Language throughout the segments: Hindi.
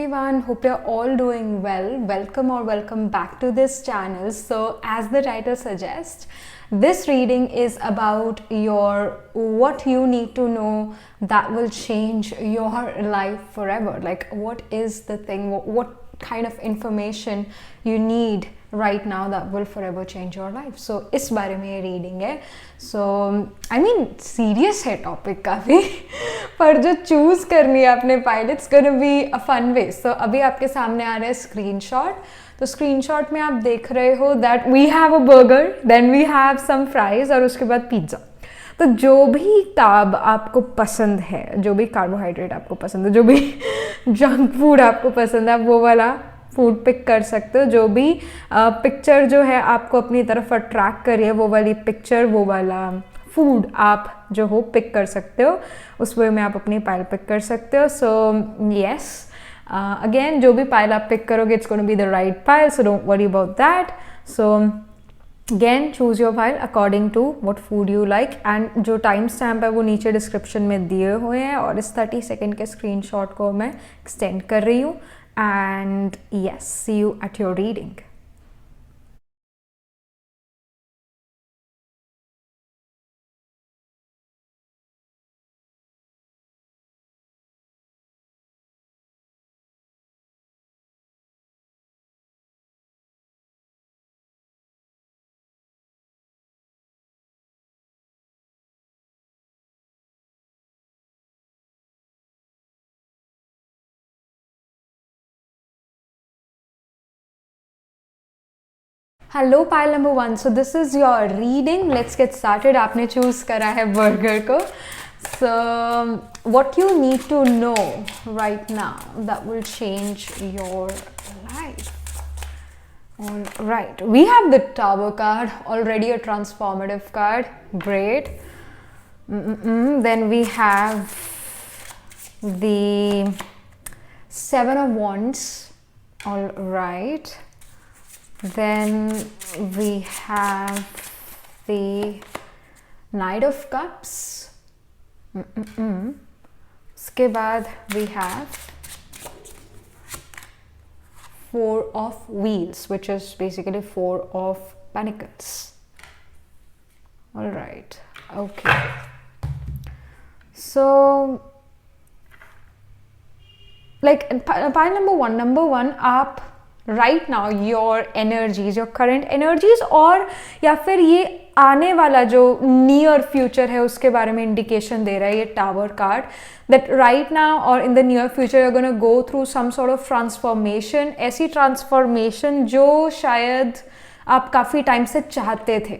everyone, hope you're all doing well. Welcome or welcome back to this channel. So as the title suggests, this reading is about your what you need to know that will change your life forever. Like what is the thing, what kind of information you need right now that will forever change your life. So इस बारे में ये रीडिंग है. So I mean serious है टॉपिक काफ़ी पर जो चूज़ करनी है आपने pile it's gonna be a fun way. So अभी आपके सामने आ रहा है स्क्रीनशॉट. तो स्क्रीनशॉट में आप देख रहे हो that we have a burger, then we have some fries और उसके बाद पिज्ज़ा. तो जो भी कार्ब आपको पसंद है, जो भी कार्बोहाइड्रेट आपको पसंद है, जो भी जंक फूड आपको पसंद है, वो वाला फूड पिक कर सकते हो. जो भी पिक्चर जो है आपको अपनी तरफ अट्रैक्ट करिए, वो वाली पिक्चर, वो वाला फूड आप जो हो पिक कर सकते हो. उस वे में आप अपनी पाइल पिक कर सकते हो. सो यस, अगेन जो भी पाइल आप पिक करोगे it's gonna be the right pile, so don't worry about that. So again choose your pile according to what food you like, and जो टाइम स्टैम्प है वो नीचे डिस्क्रिप्शन में दिए हुए हैं और इस 30 सेकेंड के स्क्रीनशॉट को मैं एक्सटेंड कर रही हूँ. And yes, see you at your reading. Hello pile number 1. So this is your reading. Let's get started. आपने चूज करा है बर्गर को. So what you need to know right now that will change your life. All right, we have the Tower card, already a transformative card. Great. Then we have the Seven of Wands. All right. Then we have the Knight of Cups. उसके बाद we have Four of Wheels, which is basically Four of Pentacles. All right. Okay. So, like pile number one, आप right now your energies, your current energies, और या फिर ये आने वाला जो नियर फ्यूचर है उसके बारे में इंडिकेशन दे रहा है ये tower card. That right now और in the near future you are gonna go through some sort of transformation. ऐसी ट्रांसफॉर्मेशन जो शायद आप काफ़ी टाइम से चाहते थे.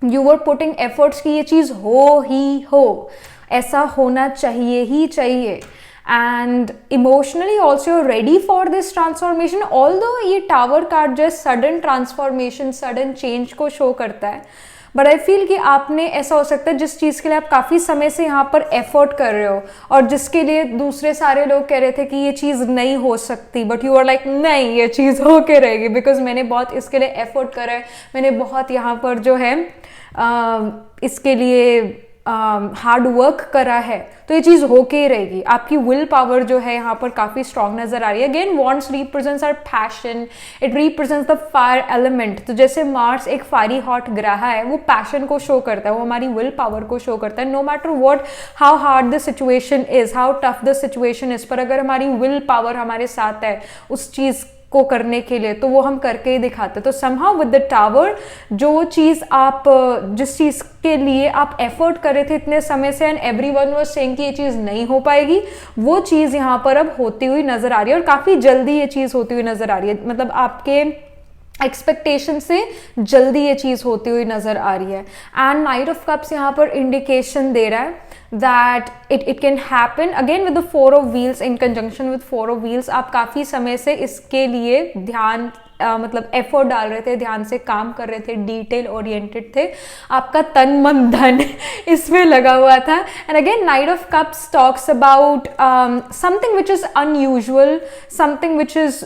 यू वर पुटिंग एफर्ट्स कि ये चीज़ हो ही हो, ऐसा होना चाहिए ही चाहिए. And emotionally also you're ready for this transformation. Although ये tower card जो sudden transformation, sudden change को show करता है, but I feel कि आपने ऐसा हो सकता है जिस चीज़ के लिए आप काफ़ी समय से यहाँ पर effort कर रहे हो और जिसके लिए दूसरे सारे लोग कह रहे थे कि ये चीज़ नहीं हो सकती, but you are like नहीं, ये चीज़ हो के रहेगी because मैंने बहुत इसके लिए effort करा है, मैंने बहुत यहाँ पर जो है इसके लिए हार्ड वर्क करा है, तो ये चीज़ होके ही रहेगी. आपकी विल पावर जो है यहाँ पर काफ़ी स्ट्रांग नजर आ रही है. Again wands represents our passion, it represents the fire element. तो जैसे मार्स एक फायरी हॉट ग्रह है, वो पैशन को शो करता है, वो हमारी विल पावर को शो करता है. No matter what, how hard the situation is, how tough the situation is, पर अगर हमारी विल पावर हमारे साथ है उस चीज़ को करने के लिए, तो वो हम करके ही दिखाते. तो समहाउ विद द टावर, जो चीज़ आप जिस चीज़ के लिए आप एफर्ट कर रहे थे इतने समय से एंड एवरीवन वाज सेइंग कि ये चीज़ नहीं हो पाएगी, वो चीज़ यहाँ पर अब होती हुई नजर आ रही है और काफ़ी जल्दी ये चीज़ होती हुई नजर आ रही है. मतलब आपके एक्सपेक्टेशन से जल्दी ये चीज़ होती हुई नजर आ रही है. एंड नाइट ऑफ कप्स यहाँ पर इंडिकेशन दे रहा है that it can happen again with the Four of Wheels in conjunction with Four of Wheels. आप काफ़ी समय से इसके लिए ध्यान मतलब एफर्ट डाल रहे थे, ध्यान से काम कर रहे थे, डिटेल ओरिएंटेड थे, आपका तन मन धन इसमें लगा हुआ था. And again knight of cups talks about something which is unusual, something which is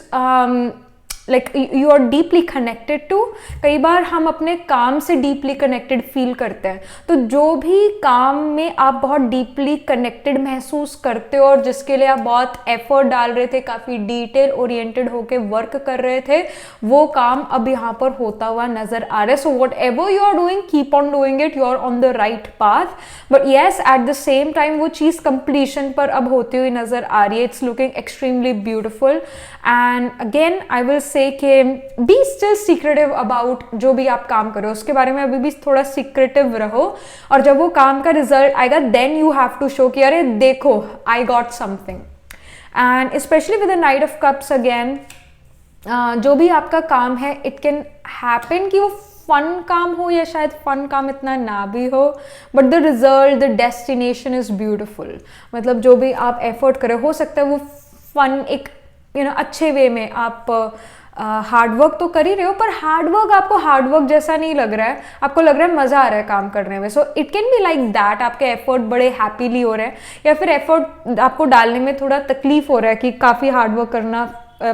like you are deeply connected to. कई बार हम अपने काम से डीपली कनेक्टेड फील करते हैं, तो जो भी काम में आप बहुत डीपली कनेक्टेड महसूस करते हो और जिसके लिए आप बहुत एफर्ट डाल रहे थे, काफ़ी डिटेल ओरिएंटेड होके वर्क कर रहे थे, वो काम अब यहाँ पर होता हुआ नजर आ रहा है। So whatever you are doing, keep on doing it, you are on the right path. But yes, at the same time वो चीज़ कंप्लीशन पर अब होती हुई नजर आ रही है। It's looking extremely beautiful. And again I will say कि बी स्टिल सीक्रेटिव अबाउट जो भी आप काम करो, उसके बारे में अभी भी थोड़ा सीक्रेटिव रहो, और जब वो काम का रिजल्ट आएगा then you have to show कि अरे देखो I got something. And specially with the knight of cups again, जो भी आपका काम है, इट कैन हैपन कि वो फन काम हो या शायद फन काम इतना ना भी हो, but the result, the destination is beautiful. मतलब जो भी आप एफर्ट करें, हो सकता है वो फन एक अच्छे वे में, आप हार्डवर्क तो कर ही रहे हो, पर हार्डवर्क आपको हार्डवर्क जैसा नहीं लग रहा है, आपको लग रहा है मज़ा आ रहा है काम करने में। सो it can be like that, आपके एफर्ट बड़े हैप्पीली हो रहे हैं, या फिर एफर्ट आपको डालने में थोड़ा तकलीफ हो रहा है कि काफ़ी हार्डवर्क करना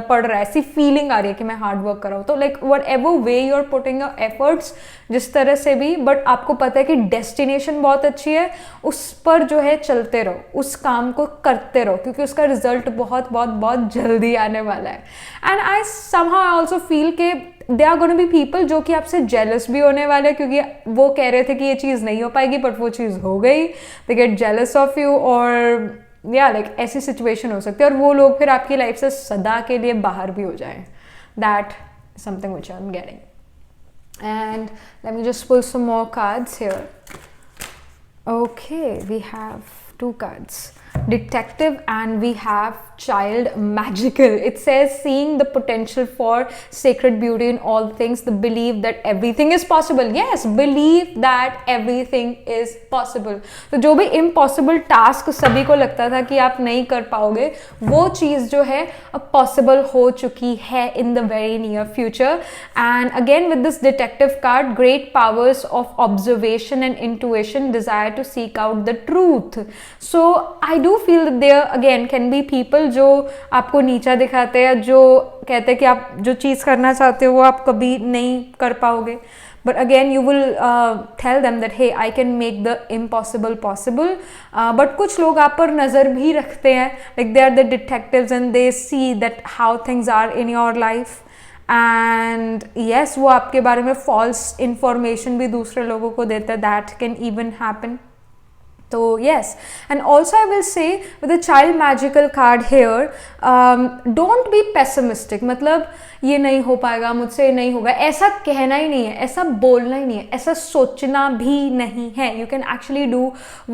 पड़ रहा है, ऐसी फीलिंग आ रही है कि मैं हार्ड वर्क कर रहा हूँ। तो like whatever way you are putting your efforts, जिस तरह से भी, बट आपको पता है कि डेस्टिनेशन बहुत अच्छी है, उस पर जो है चलते रहो, उस काम को करते रहो, क्योंकि उसका रिजल्ट बहुत बहुत बहुत जल्दी आने वाला है। And I somehow I also feel के they are gonna be people जो कि आपसे जेलस भी होने वाले हैं, क्योंकि वो कह रहे थे कि ये चीज़ नहीं हो पाएगी बट वो चीज़ हो गई। They get jealous of you, और या लाइक ऐसी सिचुएशन हो सकती है, और वो लोग फिर आपकी लाइफ से सदा के लिए बाहर भी हो जाएं। That something which I am getting. And let me just pull some more cards here. Okay, we have 2 cards, detective, and we have child magical. It says seeing the potential for sacred beauty in all things, the belief that everything is possible. Yes, believe that everything is possible. तो जो भी impossible task सभी को लगता था कि आप नहीं कर पाओगे, वो चीज़ जो है अब possible हो चुकी है in the very near future. And again with this detective card, great powers of observation and intuition, desire to seek out the truth. So I do feel that there again can be people जो आपको नीचा दिखाते हैं, जो कहते हैं कि आप जो चीज़ करना चाहते हो वो आप कभी नहीं कर पाओगे, but again you will tell them that hey, I can make the impossible possible. But कुछ लोग आप पर नज़र भी रखते हैं, like they are the detectives and they see that how things are in your life. And yes, वो आपके बारे में false information भी दूसरे लोगों को देता है, that can even happen. So yes, and also I will say with the child magical card here, don't be pessimistic. मतलब ये नहीं हो पाएगा, मुझसे नहीं होगा, ऐसा कहना ही नहीं है, ऐसा बोलना ही नहीं है, ऐसा सोचना भी नहीं है. You can actually do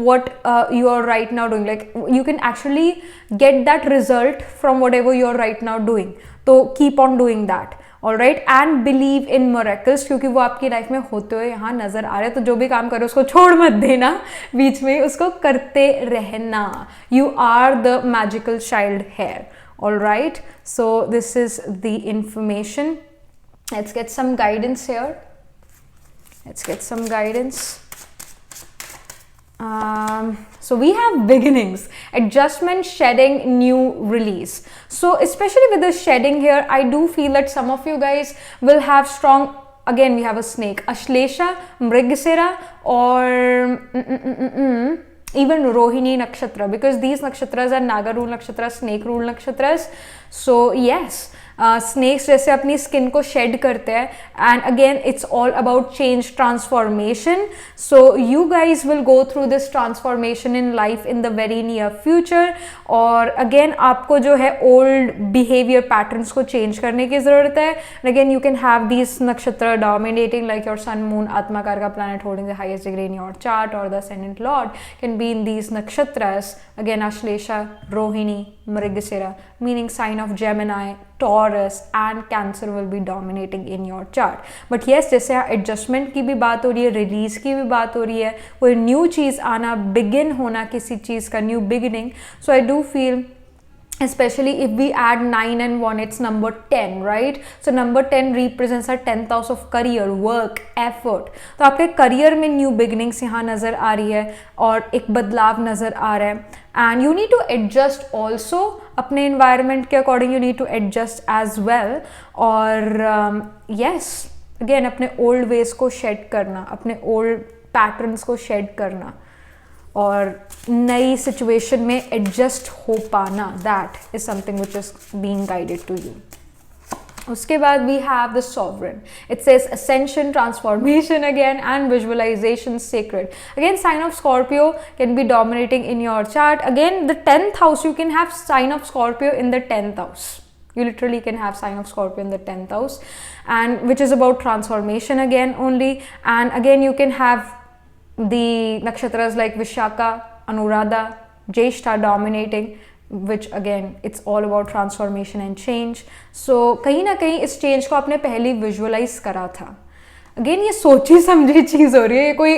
what you are right now doing. Like you can actually get that result from whatever you are right now doing. तो keep on doing that. Alright, and believe in miracles, क्योंकि वो आपकी लाइफ में होते हुए यहाँ नजर आ रहे हैं. तो जो भी काम करो उसको छोड़ मत देना बीच में, उसको करते रहना. You are the magical child here. Alright, so this is the information. Let's get some guidance here. Let's get some guidance. So we have beginnings, adjustment, shedding, new release. So especially with the shedding here, I do feel that some of you guys will have strong, again we have a snake, Ashlesha, Mrigasira, or even Rohini nakshatra, because these nakshatras are Naga rule nakshatras, snake rule nakshatras. So yes, snakes जैसे अपनी स्किन को शेड करते हैं, and again it's all about change, transformation. So you guys will go through this transformation in life in the very near future. और अगेन आपको जो है ओल्ड बिहेवियर पैटर्न्स को चेंज करने की ज़रूरत है. Again you can have these nakshatra dominating like your sun, moon, atmakaraka planet holding the highest degree in your chart, और the ascendant lord can be in these nakshatras. Again Ashlesha, Rohini, Mrigashira, meaning sign of Gemini, Taurus and Cancer will be dominating in your chart. But yes, जैसे एडजस्टमेंट की भी बात हो रही है, रिलीज की भी बात हो रही है, कोई न्यू चीज़ आना, बिगिन होना किसी चीज़ का, new beginning. So I do feel especially if we add 9 and 1, it's number 10, right? So number 10 represents our 10th house of career, work, effort. तो आपके करियर में न्यू बिगनिंग्स यहाँ नज़र आ रही है और एक बदलाव नज़र आ रहा है. And you need to adjust also, अपने इन्वायरमेंट के according you need to adjust as well. और यस, अगेन अपने ओल्ड वेज को शेड करना, अपने ओल्ड पैटर्न्स को शेड करना और नई सिचुएशन में एडजस्ट हो पाना, that is something which is being guided to you. उसके बाद we have the sovereign. It says ascension, transformation again, and visualization sacred. Again, sign of Scorpio can be dominating in your chart. Again, the 10th house, you can have sign of Scorpio in the 10th house. You literally can have sign of Scorpio in the 10th house, and which is about transformation again only. And again, you can have the nakshatras like Vishaka, Anuradha, Jyeshtha dominating, which again it's all about transformation and change. So कहीं ना कहीं इस change को आपने पहले visualize करा था. Again ये सोची समझी चीज़ हो रही है, कोई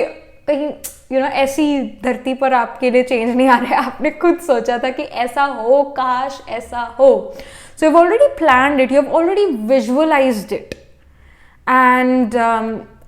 कहीं ऐसी धरती पर आपके लिए change नहीं आ रहा है, आपने खुद सोचा था कि ऐसा हो, काश ऐसा हो. So you've already planned it, you've already visualized it. And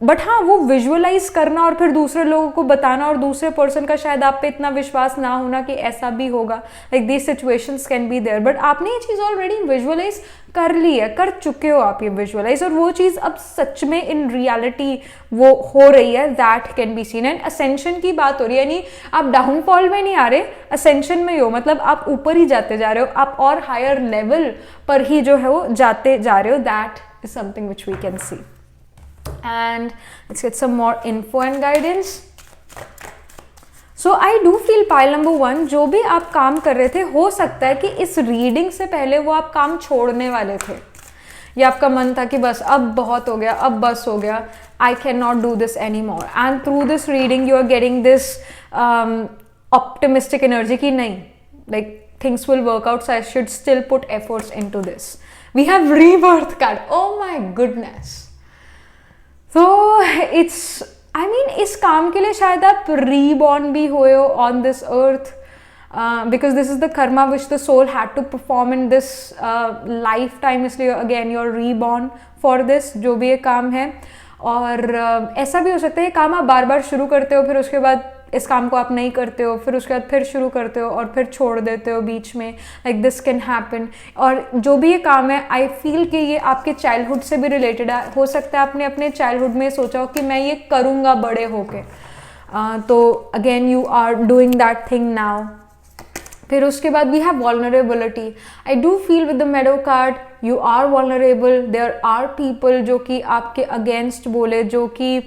but हाँ, वो विजुअलाइज करना और फिर दूसरे लोगों को बताना और दूसरे पर्सन का शायद आप पे इतना विश्वास ना होना कि ऐसा भी होगा, like these situations can be there. But आपने ये चीज़ ऑलरेडी विजुअलाइज कर ली है, कर चुके हो आप ये विजुअलाइज, और वो चीज़ अब सच में इन रियलिटी वो हो रही है, that can be seen. And ascension की बात हो रही है, यानी आप डाउनफॉल में नहीं आ रहे, असेंशन में ही हो, मतलब आप ऊपर ही जाते जा रहे हो, आप और हायर लेवल पर ही जो है वो जाते जा रहे हो. That is something which we can see. And let's get some more info and guidance. So I do feel pile number 1, जो भी आप काम कर रहे थे, हो सकता है कि इस रीडिंग से पहले वो आप काम छोड़ने वाले थे, या आपका मन था कि बस अब बहुत हो गया, अब बस हो गया, I cannot do this anymore. And through this reading you are getting this optimistic energy कि नहीं, like things will work out, so I should still put efforts into this. We have rebirth card. Oh my goodness. तो इट्स, आई मीन इस काम के लिए शायद आप रीबॉर्न भी हुए हो on this earth, because this is the karma which the soul had to perform in this life time, इसलिए again you are reborn for this, जो भी ये काम है. और ऐसा भी हो सकता है ये काम आप बार बार शुरू करते हो, फिर उसके बाद इस काम को आप नहीं करते हो, फिर उसके बाद फिर शुरू करते हो और फिर छोड़ देते हो बीच में, लाइक दिस कैन हैपन. और जो भी ये काम है, आई फील कि ये आपके चाइल्डहुड से भी रिलेटेड है. हो सकता है आपने अपने चाइल्डहुड में सोचा हो कि मैं ये करूँगा बड़े होके, तो again you are doing that thing now. फिर उसके बाद we have vulnerability. I do feel with the meadow card you are vulnerable. There are people जो कि आपके अगेंस्ट बोले, जो कि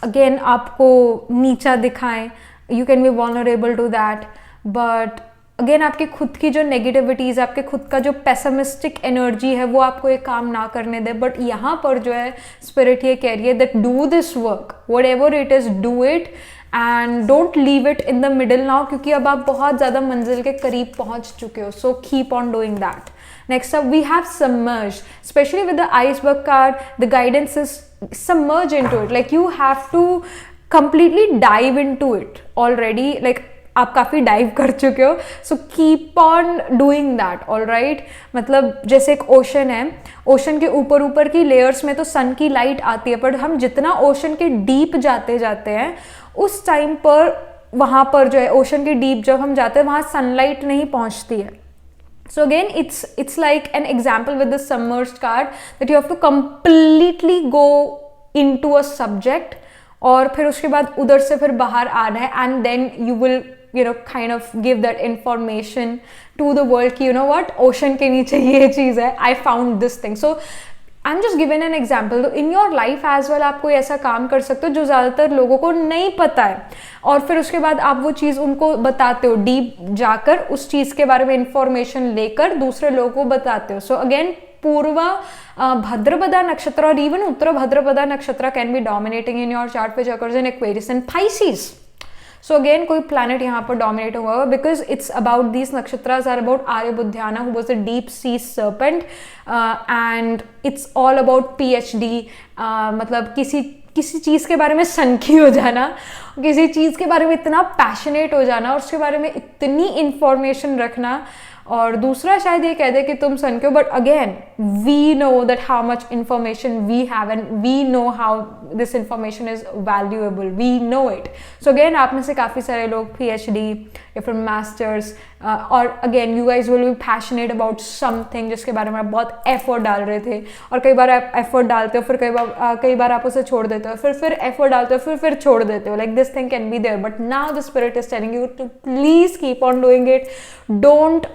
अगेन आपको नीचा दिखाएं. You can be vulnerable to that, but again आपकी खुद की जो नेगेटिविटीज़, आपके खुद का जो पेसिमिस्टिक एनर्जी है, वो आपको ये काम ना करने दे. बट यहाँ पर जो है स्पिरिट ये कह रही है that do this work, what ever it is, do it and don't leave it in the middle now, क्योंकि अब आप बहुत ज़्यादा मंजिल के करीब पहुँच चुके हो. So keep on doing that. Next up we have submerge, especially with the iceberg card. The guidance is submerge into it, like you have to completely dive into it already, like आप काफ़ी डाइव कर चुके हो. So keep on doing that. All right, मतलब जैसे एक ओशन है, ओशन के ऊपर ऊपर की लेयर्स में तो सन की लाइट आती है, पर हम जितना ओशन के डीप जाते जाते हैं उस टाइम पर वहाँ पर जो है ओशन के डीप जब हम जाते हैं वहाँ सनलाइट नहीं पहुँचती है. So again, it's like an example with the submerged card that you have to completely go into a subject, और फिर उसके बाद उधर से फिर बाहर आना है, and then you will kind of give that information to the world कि what, ocean के नीचे ये चीज़ है, I found this thing. So I'm just giving an example. तो in your life as well आप कोई ऐसा काम कर सकते हो जो ज़्यादातर लोगों को नहीं पता है, और फिर उसके बाद आप वो चीज़ उनको बताते हो, डीप जाकर उस चीज़ के बारे में इंफॉर्मेशन लेकर दूसरे लोगों को बताते हो. सो अगेन पूर्वा भद्रपदा नक्षत्र और even Uttara Bhadrapada nakshatra can be dominating in your chart which occurs in Aquarius and Pisces. So again कोई प्लैनेट यहाँ पर डोमिनेट हुआ हुआ, because it's about these nakshatras are about Ahirbudhnya who was a deep sea serpent, and it's all about PhD. मतलब किसी चीज़ के बारे में सनकी हो जाना, किसी चीज़ के बारे में इतना पैशनेट हो जाना और उसके बारे में इतनी इंफॉर्मेशन रखना, और दूसरा शायद ये कह दे कि तुम सन के हो, but again we know that how much information we have and we know how this information is valuable, we know it. So again आप में से काफ़ी सारे लोग PhD या फिर मास्टर्स, और again you guys will be passionate about something जिसके बारे में आप बहुत एफर्ट डाल रहे थे, और कई बार आप एफर्ट डालते हो, फिर कई बार आप उसे छोड़ देते हो, फिर एफर्ट डालते हो, फिर छोड़ देते हो. Like this thing can be there, but now the spirit is telling you to please keep on doing it. Don't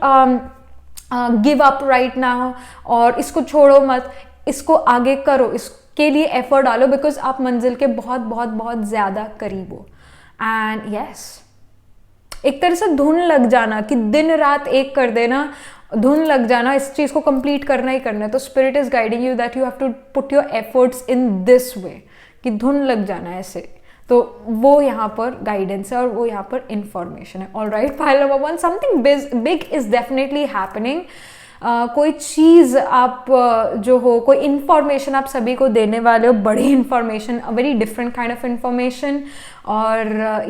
give up right now, और इसको छोड़ो मत, इसको आगे करो, इसके लिए एफर्ट डालो, बिकॉज आप मंजिल के बहुत बहुत बहुत ज़्यादा करीब हो. एंड यस, एक तरह से धुन लग जाना कि दिन रात एक कर देना, धुन लग जाना, इस चीज़ को कंप्लीट करना ही करना है. तो spirit is guiding you that you have to put your efforts in this way, कि धुन लग जाना है ऐसे. तो वो यहाँ पर गाइडेंस है और वो यहाँ पर इंफॉर्मेशन है. All right, pile number 1, something big is definitely happening. कोई चीज़ आप जो हो, कोई इन्फॉर्मेशन आप सभी को देने वाले हो, बड़ी information, a very different kind of information. और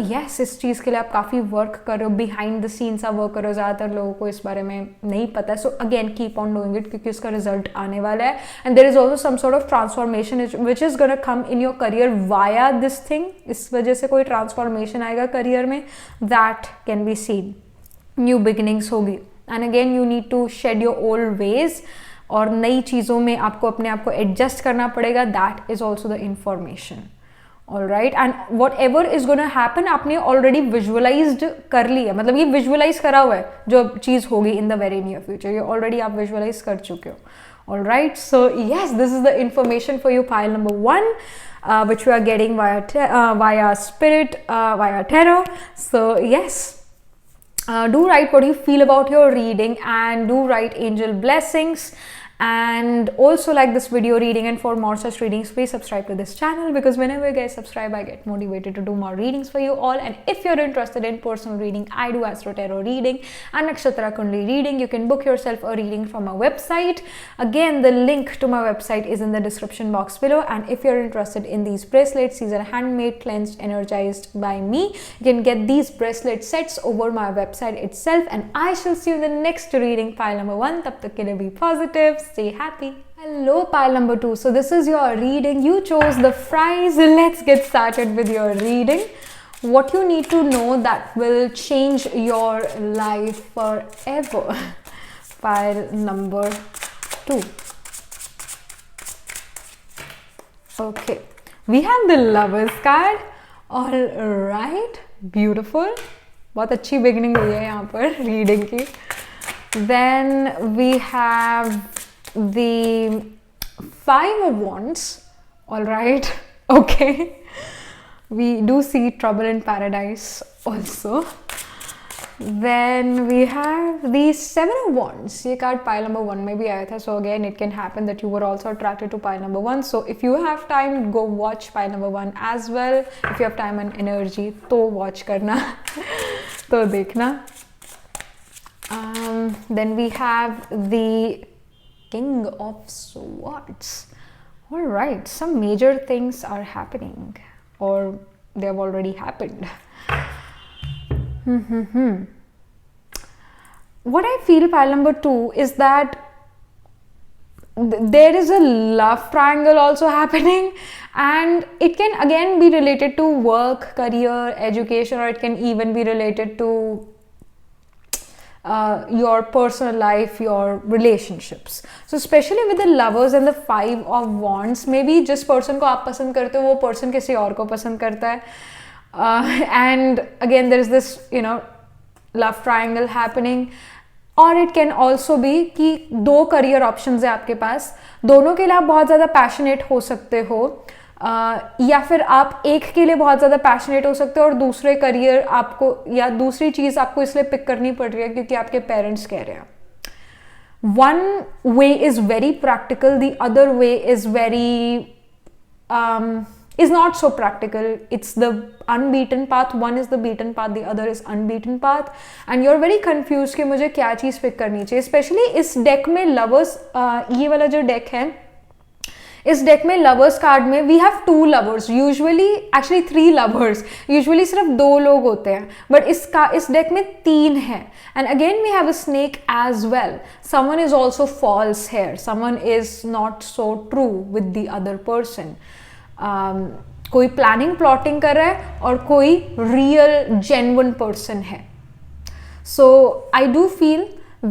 यस, इस चीज़ के लिए आप काफ़ी वर्क करो, बिहाइंड द सीन्स आप वर्क करो. ज़्यादातर लोगों को इस बारे में नहीं पता है. So again keep on doing it, क्योंकि उसका रिजल्ट आने वाला है. And there is also some sort of transformation which is gonna come in your career via this thing. इस वजह से कोई ट्रांसफॉर्मेशन आएगा करियर में, that can be seen. New beginnings होगी. And again you need to shed your old ways, और नई चीज़ों में आपको अपने आप को एडजस्ट करना पड़ेगा. That is also the information. All right, and what ever is gonna happen आपने ऑलरेडी विजुअलाइज्ड कर लिया, मतलब ये विजुअलाइज करा हुआ है जो चीज़ होगी इन द वेरी नियर फ्यूचर, ये ऑलरेडी आप विजुअलाइज कर चुके हो. All right, so yes, this is the information for you, pile number 1, which we are getting via spirit, via tarot. So yes, do write what you feel about your reading, and do write angel blessings. And also like this video reading, and for more such readings please subscribe to this channel, because whenever you guys subscribe I get motivated to do more readings for you all. And if you're interested in personal reading, I do astro tarot reading and nakshatra kundli reading. You can book yourself a reading from my website. Again, the link to my website is in the description box below. And if you're interested in these bracelets, these are handmade, cleansed, energized by me. You can get these bracelet sets over my website itself. And I shall see you in the next reading, pile number 1. Tab tak ke liye be positive, stay happy. Hello, pile number 2. So this is your reading. You chose the prize. Let's get started with your reading. What you need to know that will change your life forever. Pile number 2. Okay, we have the Lovers card. All right, beautiful. बहुत अच्छी beginning हुई है यहाँ पर reading की. Then we have the 5 of Wands. All right, okay, we do see trouble in paradise also. Then we have the 7 of Wands. ये card pile number 1 में भी आया था. So again, it can happen that you were also attracted to pile number 1. So if you have time, go watch pile number 1 as well. If you have time and energy, तो watch करना, तो देखना. Then we have the King of Swords. All right, some major things are happening, or they have already happened. What I feel, pile number 2, is that there is a love triangle also happening, and it can again be related to work, career, education, or it can even be related to your personal life, your relationships. So especially with the Lovers and the 5 of Wands, maybe जिस person को आप पसंद करते हो वो person किसी और को पसंद करता है. And again there is this, you know, love triangle happening. और it can also be कि 2 career options है आपके पास, दोनों के लिए आप बहुत ज़्यादा passionate हो सकते हो, या फिर आप एक के लिए बहुत ज़्यादा पैशनेट हो सकते हो और दूसरे करियर आपको या दूसरी चीज़ आपको इसलिए पिक करनी पड़ रही है क्योंकि आपके पेरेंट्स कह रहे हैं. One way is very practical, the other way is very is not so practical. It's the unbeaten path. One is the beaten path, the other is unbeaten path, and you're very confused कि मुझे क्या चीज़ पिक करनी चाहिए. Especially इस डेक में लवर्स, ये वाला जो डेक है इस डेक में लवर्स कार्ड में we have 2 lovers, usually actually 3 lovers, usually सिर्फ 2 लोग होते हैं, बट इस डेक में 3 है. And again we have a snake as well. Someone is also false here, someone is not so true with the other person. कोई प्लानिंग प्लॉटिंग कर रहा है और कोई रियल जेन्युइन पर्सन है. So I do feel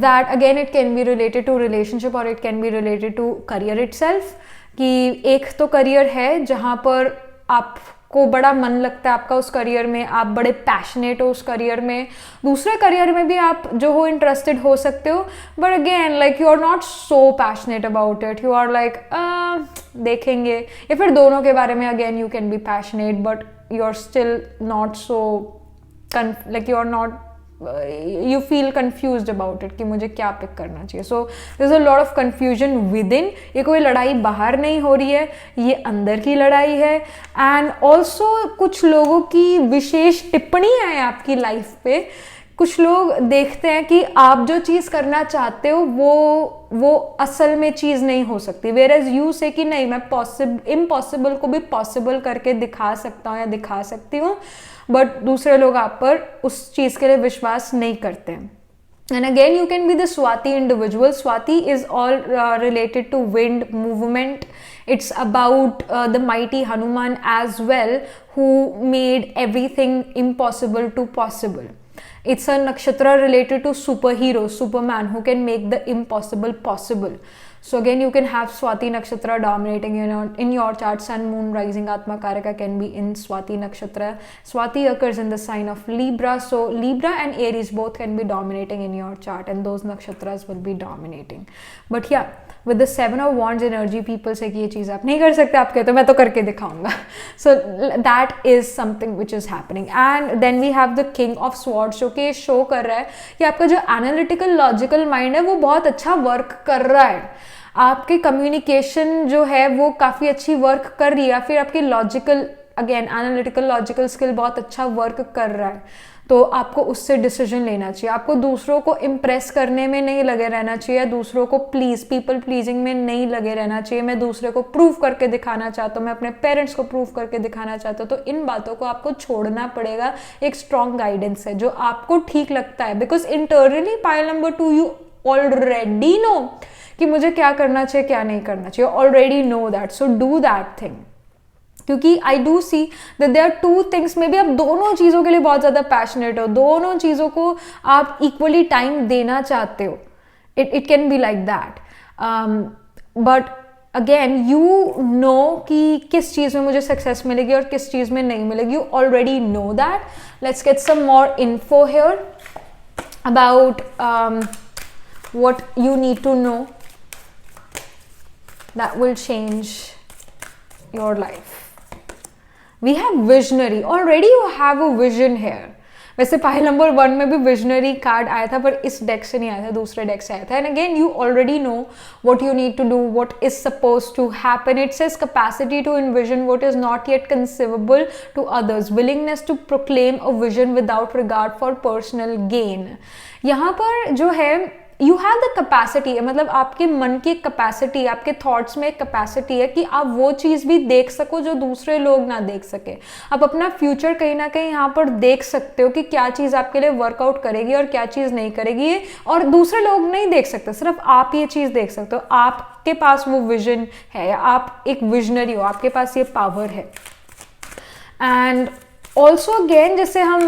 that again it can be related to relationship or it can be related to career itself. कि एक तो करियर है जहाँ पर आपको बड़ा मन लगता है आपका उस करियर में, आप बड़े पैशनेट हो उस करियर में. दूसरे करियर में भी आप जो हो इंटरेस्टेड हो सकते हो, but again like you are not so passionate about it. You are like देखेंगे. या फिर दोनों के बारे में again you can be passionate but you are still not so like you are not you feel confused about it कि मुझे क्या पिक करना चाहिए. So there's a lot of confusion within. ये कोई लड़ाई बाहर नहीं हो रही है, ये अंदर की लड़ाई है. एंड ऑल्सो कुछ लोगों की विशेष टिप्पणियाँ हैं आपकी लाइफ पे. कुछ लोग देखते हैं कि आप जो चीज़ करना चाहते हो वो असल में चीज़ नहीं हो सकती. वेयर एज यू से कि नहीं, मैं इम्पॉसिबल को भी पॉसिबल करके दिखा सकता हूँ या दिखा सकती हूँ, बट दूसरे लोग आप पर उस चीज़ के लिए विश्वास नहीं करते हैं. And again you can be the Swati individual. Swati is all related to wind movement. It's about the mighty Hanuman as well, who made everything impossible to possible. It's a nakshatra related to superhero, Superman, who can make the impossible possible. So again, you can have Swati nakshatra dominating in your chart. Sun, Moon, Rising, Atma Karaka can be in Swati nakshatra. Swati occurs in the sign of Libra. So Libra and Aries both can be dominating in your chart, and those nakshatras will be dominating. But yeah, with the 7 of Wands energy, people say कि ये चीज़ आप नहीं कर सकते, आप कहते हो मैं तो करके दिखाऊंगा. So that is something which is happening. And then we have the King of Swords, जो कि शो कर रहा है कि आपका जो एनालिटिकल लॉजिकल माइंड है वो बहुत अच्छा वर्क कर रहा है. आपके कम्युनिकेशन जो है वो काफ़ी अच्छी वर्क कर रही है, या फिर आपकी logical again analytical logical skill बहुत अच्छा वर्क कर रहा है. तो आपको उससे डिसीजन लेना चाहिए. आपको दूसरों को इम्प्रेस करने में नहीं लगे रहना चाहिए, दूसरों को पीपल प्लीजिंग में नहीं लगे रहना चाहिए. मैं दूसरे को प्रूव करके दिखाना चाहता हूँ, मैं अपने पेरेंट्स को प्रूव करके दिखाना चाहता हूँ. तो इन बातों को आपको छोड़ना पड़ेगा. एक स्ट्रॉन्ग गाइडेंस है जो आपको ठीक लगता है, because internally pile number 2 you already know कि मुझे क्या करना चाहिए क्या नहीं करना चाहिए. Already know that, so do that thing. क्योंकि I do see that there are 2 things, maybe आप दोनों चीज़ों के लिए बहुत ज़्यादा पैशनेट हो, दोनों चीज़ों को आप इक्वली टाइम देना चाहते हो. It can be like that. But again you know कि किस चीज़ में मुझे सक्सेस मिलेगी और किस चीज़ में नहीं मिलेगी. You already know that. Let's get some more info here about what you need to know that will change your life. We have visionary. Already you have a vision here. वैसे पाइल नंबर 1 में भी विजनरी कार्ड आया था, पर इस डेक से नहीं आया था, दूसरे डेक से आया था. And again you already no what you need to do, what is supposed to happen. It says capacity to envision what is not yet conceivable to others, willingness to proclaim a vision without regard for personal gain. यहाँ पर जो है यू हैव द कैपेसिटी, मतलब आपके मन की कैपेसिटी, आपके थॉट्स में एक कैपेसिटी है कि आप वो चीज़ भी देख सको जो दूसरे लोग ना देख सके. आप अपना फ्यूचर कहीं ना कहीं यहाँ पर देख सकते हो कि क्या चीज़ आपके लिए वर्कआउट करेगी और क्या चीज़ नहीं करेगी, और दूसरे लोग नहीं देख सकते, सिर्फ आप ये चीज़ देख सकते हो. आपके पास वो विजन है, आप एक विजनरी हो, आपके पास ये पावर है. एंड ऑल्सो अगेन जैसे हम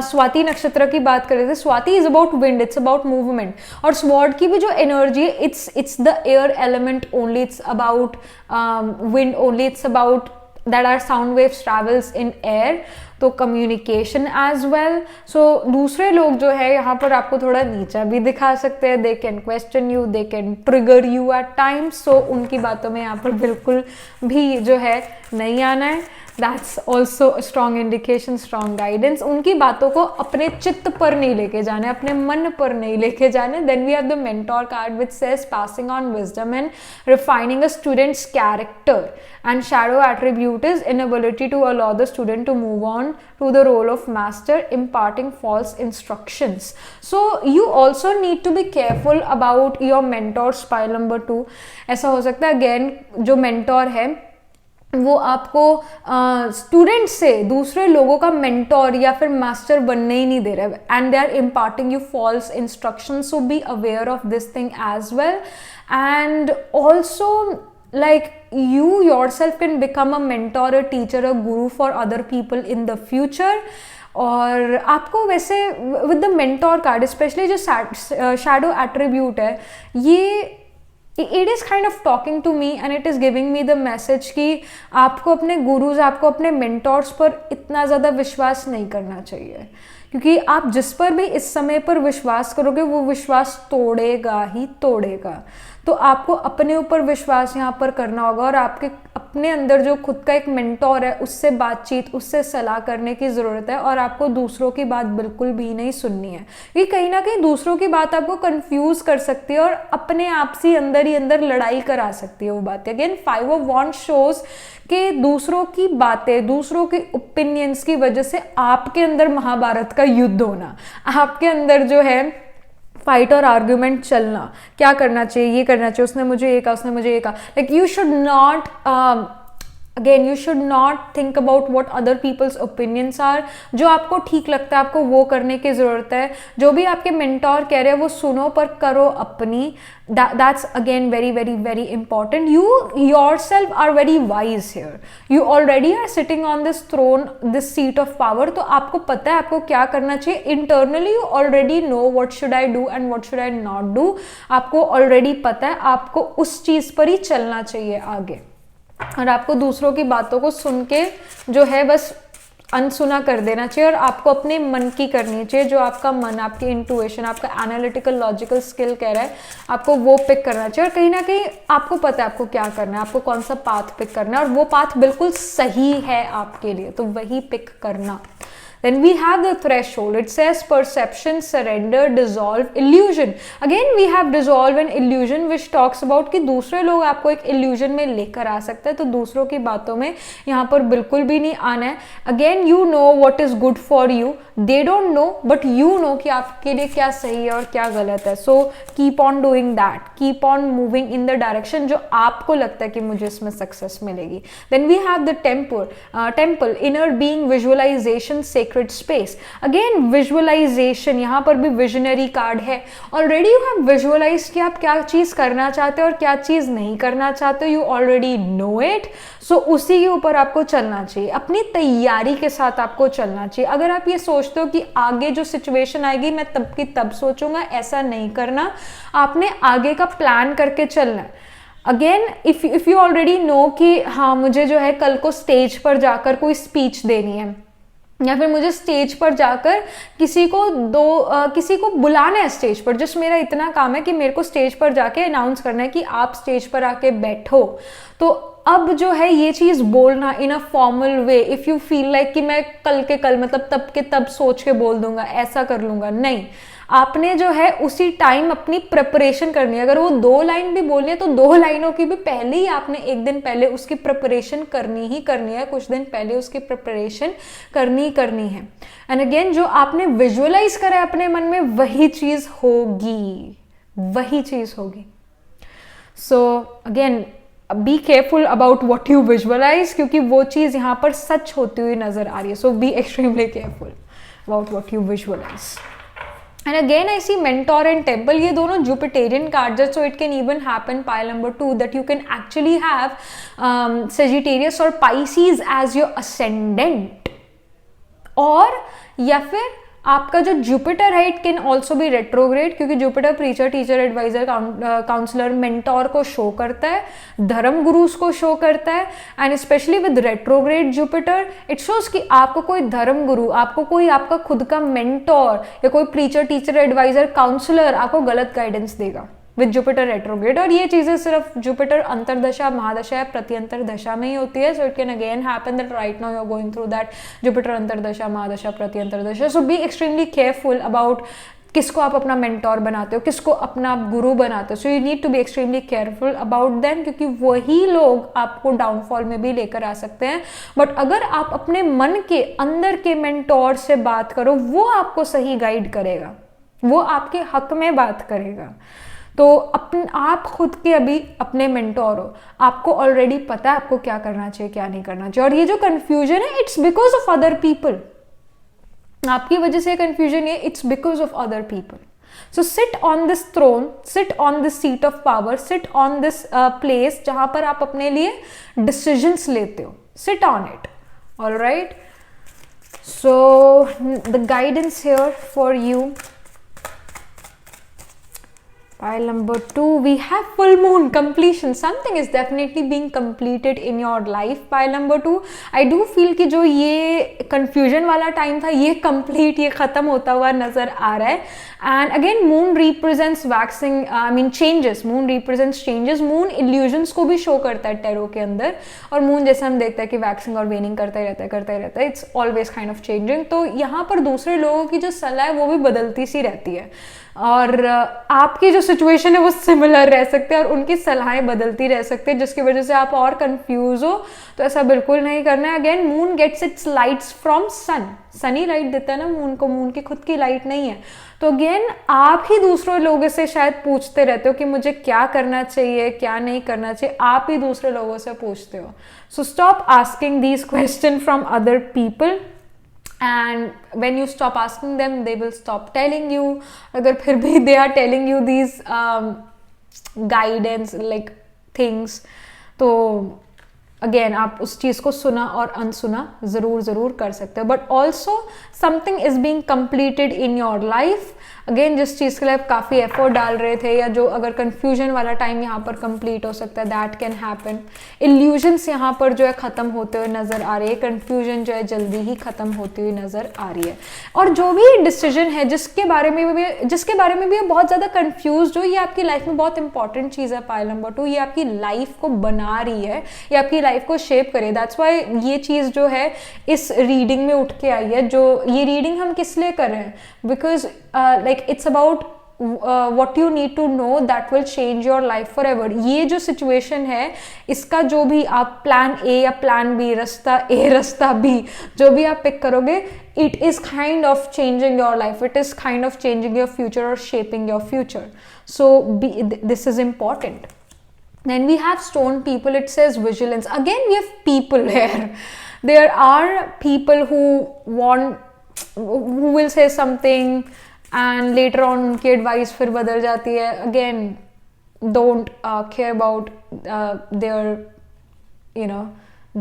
स्वाति नक्षत्र की बात कर रहे थे, Swati is about wind, it's about movement. और स्वॉर्ड की भी जो एनर्जी है it's the air element only, it's about wind only, it's about that our sound waves travels in air. तो कम्युनिकेशन एज वेल. सो दूसरे लोग जो है यहाँ पर आपको थोड़ा नीचा भी दिखा सकते हैं. They can question you, they can trigger you at times. So उनकी बातों में यहाँ पर बिल्कुल भी जो है नहीं आना है. That's also strong indication, strong guidance. उनकी बातों को अपने चित्त पर नहीं लेके जाने, अपने मन पर नहीं लेके जाने. Then we have the mentor card which says passing on wisdom and refining a student's character. And shadow attribute is inability to allow the student to move on to the role of master, imparting false instructions. So you also need to be careful about your mentors. Pile number 2, ऐसा हो सकता है अगेन जो मेंटोर है वो आपको स्टूडेंट से दूसरे लोगों का मेंटोर या फिर मास्टर बनने ही नहीं दे रहा है, and they are imparting you false instruction. So be aware of this thing as well. And also like you yourself can become a mentor, a teacher, a guru for other people in the future. और आपको वैसे with the mentor card especially जो shadow attribute है, ये it is kind of talking to me and it is giving me the message कि आपको अपने गुरुज, आपको अपने mentors पर इतना ज़्यादा विश्वास नहीं करना चाहिए, क्योंकि आप जिस पर भी इस समय पर विश्वास करोगे वो विश्वास तोड़ेगा ही तोड़ेगा. तो आपको अपने ऊपर विश्वास यहाँ पर करना होगा और आपके अपने अंदर जो खुद का एक मेंटोर है उससे बातचीत, उससे सलाह करने की ज़रूरत है. और आपको दूसरों की बात बिल्कुल भी नहीं सुननी है, क्योंकि कहीं ना कहीं दूसरों की बात आपको कंफ्यूज कर सकती है और अपने आप से अंदर ही अंदर लड़ाई करा सकती है वो बातें. अगेन 5 of Wands शोज कि दूसरों की बातें, दूसरों की ओपिनियंस की वजह से आपके अंदर महाभारत का युद्ध होना, आपके अंदर जो है फाइट और आर्ग्यूमेंट चलना, क्या करना चाहिए, ये करना चाहिए, उसने मुझे ये कहा, उसने मुझे ये कहा. Like you should not again you should not think about what other peoples opinions are. जो आपको ठीक लगता है आपको वो करने की ज़रूरत है. जो भी आपके मेंटोर कह रहे हैं वो सुनो पर करो अपनी. That's again very very very important. You yourself are very wise here. You already are sitting on this throne, this seat of power. तो आपको पता है आपको क्या करना चाहिए. Internally you already know what should I do and what should I not do. आपको already पता है, आपको उस चीज़ पर ही चलना चाहिए आगे, और आपको दूसरों की बातों को सुन के जो है बस अनसुना कर देना चाहिए और आपको अपने मन की करनी चाहिए. जो आपका मन, आपकी इंटुइशन, आपका एनालिटिकल लॉजिकल स्किल कह रहा है आपको वो पिक करना चाहिए. और कहीं ना कहीं आपको पता है आपको क्या करना है, आपको कौन सा पाथ पिक करना है और वो पाथ बिल्कुल सही है आपके लिए, तो वही पिक करना. Then we have the threshold. It says perception, surrender, dissolve, illusion. Again we have dissolve and illusion which talks about कि दूसरे लोग आपको एक illusion में लेकर आ सकते हैं, तो दूसरों की बातों में यहाँ पर बिल्कुल भी नहीं आना है. Again you know what is good for you. They don't know but you know कि आपके लिए क्या सही है और क्या गलत है. So keep on doing that. Keep on moving in the direction जो आपको लगता है कि मुझे इसमें सक्सेस मिलेगी. Then we have the temple, inner being, visualization, sacred space. Again visualization, यहाँ पर भी visionary कार्ड है. Already you have visualized कि आप क्या चीज़ करना चाहते हो और क्या चीज़ नहीं करना चाहते हो. You already know it. So उसी के ऊपर आपको चलना चाहिए, अपनी तैयारी के साथ आपको चलना चाहिए. अगर आप ये सोचते हो कि आगे जो सिचुएशन आएगी मैं तब की तब सोचूंगा, ऐसा नहीं करना. आपने आगे का प्लान करके चलना है. Again if you already know कि हाँ मुझे जो है कल को स्टेज पर जाकर कोई स्पीच देनी है या फिर मुझे स्टेज पर जाकर किसी को बुलाना है स्टेज पर, जस्ट मेरा इतना काम है कि मेरे को स्टेज पर जाके अनाउंस करना है कि आप स्टेज पर आके बैठो. तो अब जो है ये चीज़ बोलना in a formal way. If you feel like कि मैं कल के कल मतलब तब के तब सोच के बोल दूंगा, ऐसा कर लूंगा, नहीं. आपने जो है उसी टाइम अपनी प्रिपरेशन करनी है. अगर वो 2 लाइन भी बोलनी है तो 2 लाइनों की भी पहले ही आपने एक दिन पहले उसकी प्रिपरेशन करनी ही करनी है. कुछ दिन पहले उसकी प्रिपरेशन करनी है. एंड अगेन जो आपने विजुअलाइज करा है अपने मन में वही चीज़ होगी. So again be careful about what you visualise, क्योंकि वो चीज़ यहाँ पर सच होती हुई नजर आ रही है. So be extremely careful about what you visualise. And again I see mentor and temple, ये दोनों Jupiterian cards है. So it can even happen, pile number 2, that you can actually have Sagittarius or Pisces as your ascendant, और या फिर आपका जो जुपिटर है it can also be retrograde, क्योंकि Jupiter preacher, teacher, adviser, counsellor, mentor को शो करता है, धर्म गुरुज को शो करता है. And specially with retrograde Jupiter it shows कि आपको कोई धर्म गुरु, आपको कोई आपका खुद का मेंटोर या कोई प्रीचर, टीचर, एडवाइजर, काउंसलर आपको गलत गाइडेंस देगा. With Jupiter retrograde. और ये चीज़ें सिर्फ जुपिटर अंतरदशा, महादशा या प्रत्यंतर दशा में ही होती है। So it can again happen that right now you are going through that Jupiter antardasha, mahadasha, pratyantar dasha. So be extremely careful about किसको आप अपना मेंटोर बनाते हो, किसको अपना गुरु बनाते हो। So you need to be extremely careful about them, क्योंकि वही लोग आपको डाउनफॉल में भी लेकर आ सकते हैं। बट अगर आप अपने मन के अंदर के मेंटोर से बात करो, वो आपको सही गाइड करेगा, वो आपके हक में बात करेगा। तो आप खुद के अभी अपने मेंटोर हो, आपको ऑलरेडी पता है आपको क्या करना चाहिए, क्या नहीं करना चाहिए। और ये जो कन्फ्यूजन है, it's because of other people. आपकी वजह से कंफ्यूजन ये, it's because of other people. So sit on this throne, sit on this seat of power, sit on this place जहां पर आप अपने लिए डिसीजंस लेते हो, sit on it. Alright, so the guidance here for you, pile number 2, we have full moon completion. Something is definitely being completed in your life. pile number 2, I do feel कि जो ये confusion वाला time था, ये complete, ये ख़त्म होता हुआ नज़र आ रहा है। And again moon represents waxing, I mean changes, moon represents changes, moon illusions को भी show करता है tarot के अंदर। और moon जैसे हम देखते हैं कि waxing और waning करता ही रहता है, it's always kind of changing। तो यहाँ पर दूसरे लोगों की जो सलाह है वो भी बदलती सी रहती है, और आपकी जो सिचुएशन है वो सिमिलर रह सकते हैं और उनकी सलाहें बदलती रह सकती है, जिसकी वजह से आप और कंफ्यूज हो। तो ऐसा बिल्कुल नहीं करना है। Again moon gets its lights from sun, sunny light देता है ना मून को, मून की खुद की लाइट नहीं है। तो अगेन आप ही दूसरे लोगों से शायद पूछते रहते हो कि मुझे क्या करना चाहिए, क्या नहीं करना चाहिए, आप ही दूसरे लोगों से पूछते हो। So stop asking these question from other people, and when you stop asking them, they will stop telling you। अगर फिर भी they are telling you these guidance like things, तो अगेन आप उस चीज़ को सुना और अनसुना ज़रूर कर सकते हो। But also something is being completed in your life. Again जिस चीज़ के लिए आप काफ़ी एफर्ट डाल रहे थे, या जो अगर कन्फ्यूजन वाला टाइम यहाँ पर कंप्लीट हो सकता है, दैट कैन हैपन। इल्यूजन्स यहाँ पर जो है ख़त्म होते हुए नज़र आ रही है, कन्फ्यूजन जो है जल्दी ही ख़त्म होती हुई नज़र आ रही है। और जो भी डिसीजन है जिसके बारे में भी बहुत ज़्यादा कन्फ्यूज हो, ये आपकी लाइफ में बहुत इंपॉर्टेंट चीज़ है। पाइल नंबर 2, ये आपकी लाइफ को बना रही है, ये आपकी लाइफ को शेप करे। दैट्स वाई ये चीज़ जो है इस रीडिंग में उठ के आई है। जो ये रीडिंग हम किस लिए कर रहे हैं, because like it's about what you need to know that will change your life forever। ये जो सिचुएशन है, इसका जो भी आप प्लान ए या प्लान बी, रास्ता ए रास्ता बी, जो भी आप पिक करोगे, it is kind of changing your life, it is kind of changing your future or shaping your future। so this is important। then we have stone people, it says vigilance। again we have people here, there are people who will say something and later on उनकी एडवाइस फिर बदल जाती है। Again don't care about their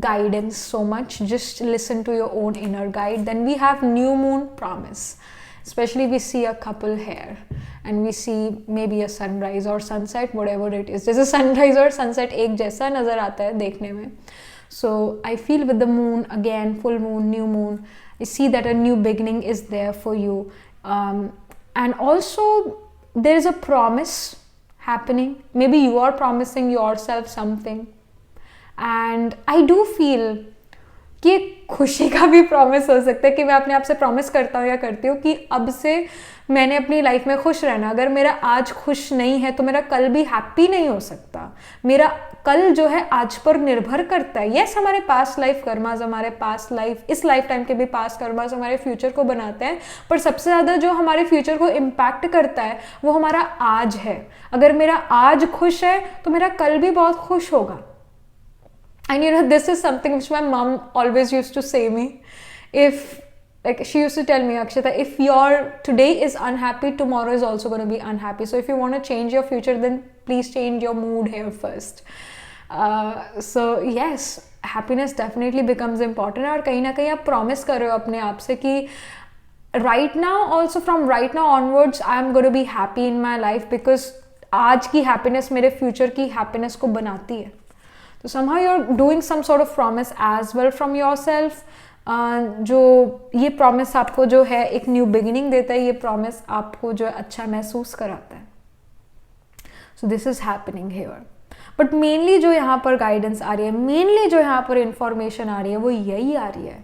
guidance so much, just listen to your own inner guide। then we have new moon promise, especially we see a couple here and we see maybe a sunrise or sunset, whatever it is। जैसे sunrise और sunset एक जैसा नज़र आता है देखने में। so I feel with the moon, again full moon, new moon, you see that a new beginning is there for you। and also there is a promise happening, maybe you are promising yourself something, and I do feel कि खुशी का भी प्रॉमिस हो सकता है कि मैं अपने आप से प्रॉमिस करता हूँ या करती हूँ कि अब से मैंने अपनी लाइफ में खुश रहना। अगर मेरा आज खुश नहीं है तो मेरा कल भी हैप्पी नहीं हो सकता। मेरा कल जो है आज पर निर्भर करता है। यस, हमारे पास्ट लाइफ कर्मास, हमारे पास्ट लाइफ, इस लाइफ टाइम के भी पास्ट कर्मास हमारे फ्यूचर को बनाते हैं, पर सबसे ज़्यादा जो हमारे फ्यूचर को इम्पैक्ट करता है वो हमारा आज है। अगर मेरा आज खुश है तो मेरा कल भी बहुत खुश होगा। And this is something which my mom always used to say me. Like she used to tell me, Akshita, if your today is unhappy, tomorrow is also going to be unhappy. So if you want to change your future, then please change your mood here first। so yes, happiness definitely becomes important। और कहीं ना कहीं आप promise कर रहे हो अपने आप से कि right now, also from right now onwards, I am going to be happy in my life, because आज की happiness मेरे future की happiness को बनाती है। तो somehow you're doing some sort of promise as well from yourself। जो ये promise आपको जो है एक न्यू बिगिनिंग देता है, ये promise आपको जो अच्छा महसूस कराता है। So this is happening here. But mainly जो यहाँ पर गाइडेंस आ रही है, मेनली जो यहाँ पर इंफॉर्मेशन आ रही है, वो यही आ रही है,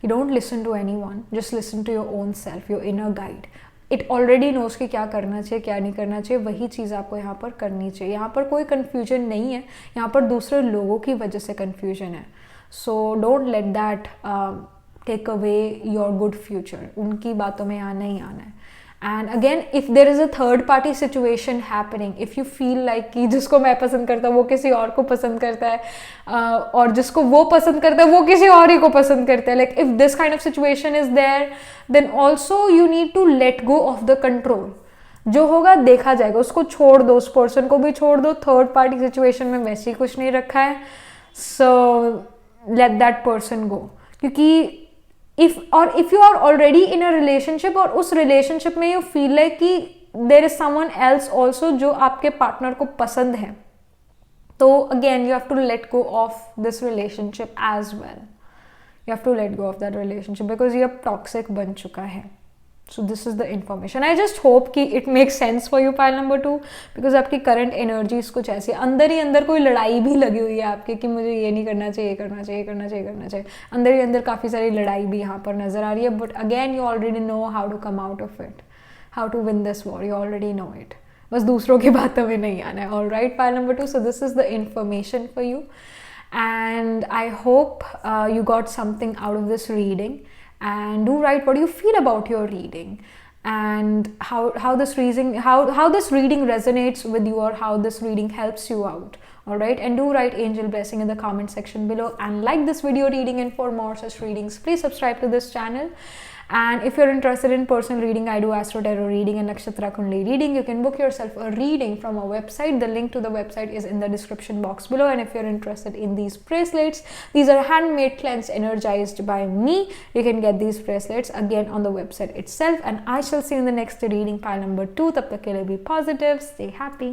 you don't listen to anyone, just listen to your own self, your inner guide. It already knows कि क्या करना चाहिए, क्या नहीं करना चाहिए, वही चीज़ आपको यहाँ पर करनी चाहिए. यहाँ पर कोई कन्फ्यूजन नहीं है, यहाँ पर दूसरे लोगों की वजह से कन्फ्यूजन है. So don't let that take away your good future. उनकी बातों में आना ही आना है. And again if there is a third party situation happening, if you feel like कि जिसको मैं पसंद करता हूँ वो किसी और को पसंद करता है, और जिसको वो पसंद करता है वो किसी और ही को पसंद करता है, like if this kind of situation is there, then also you need to let go of the control. जो होगा देखा जाएगा, उसको छोड़ दो, उस पर्सन को भी छोड़ दो. थर्ड पार्टी सिचुएशन में वैसे ही कुछ नहीं रखा है, सो लेट दैट पर्सन गो. क्योंकि if you are already in a relationship और उस relationship में you feel like कि there is someone else also जो आपके partner को पसंद है, तो again you have to let go of this relationship as well. You have to let go of that relationship because ये अब toxic बन चुका है. So this is the information. I just hope कि it makes sense for you pile number 2, because आपकी current energies कुछ ऐसी, अंदर ही अंदर कोई लड़ाई भी लगी हुई है आपके कि मुझे ये नहीं करना चाहिए, ये करना चाहिए, करना चाहिए, करना चाहिए. अंदर ही अंदर काफ़ी सारी लड़ाई भी यहाँ पर नज़र आ रही है. But again you already know how to come out of it, how to win this war. You already know it. बस दूसरों की बातों में नहीं आना है. All right pile number 2. So this is the information for you, and I hope you got something out of this reading. And do write what you feel about your reading, and how this reading resonates with you, or how this reading helps you out. All right, and do write angel blessing in the comment section below, and like this video reading, and for more such readings please subscribe to this channel. And if you're interested in personal reading, I do Astro Tarot reading and Nakshatra Kundali reading. You can book yourself a reading from our website. The link to the website is in the description box below. And if you're interested in these bracelets, these are handmade, cleansed, energized by me. You can get these bracelets again on the website itself. And I shall see you in the next reading, pile number 2. Tab tak ke liye be positive, stay happy.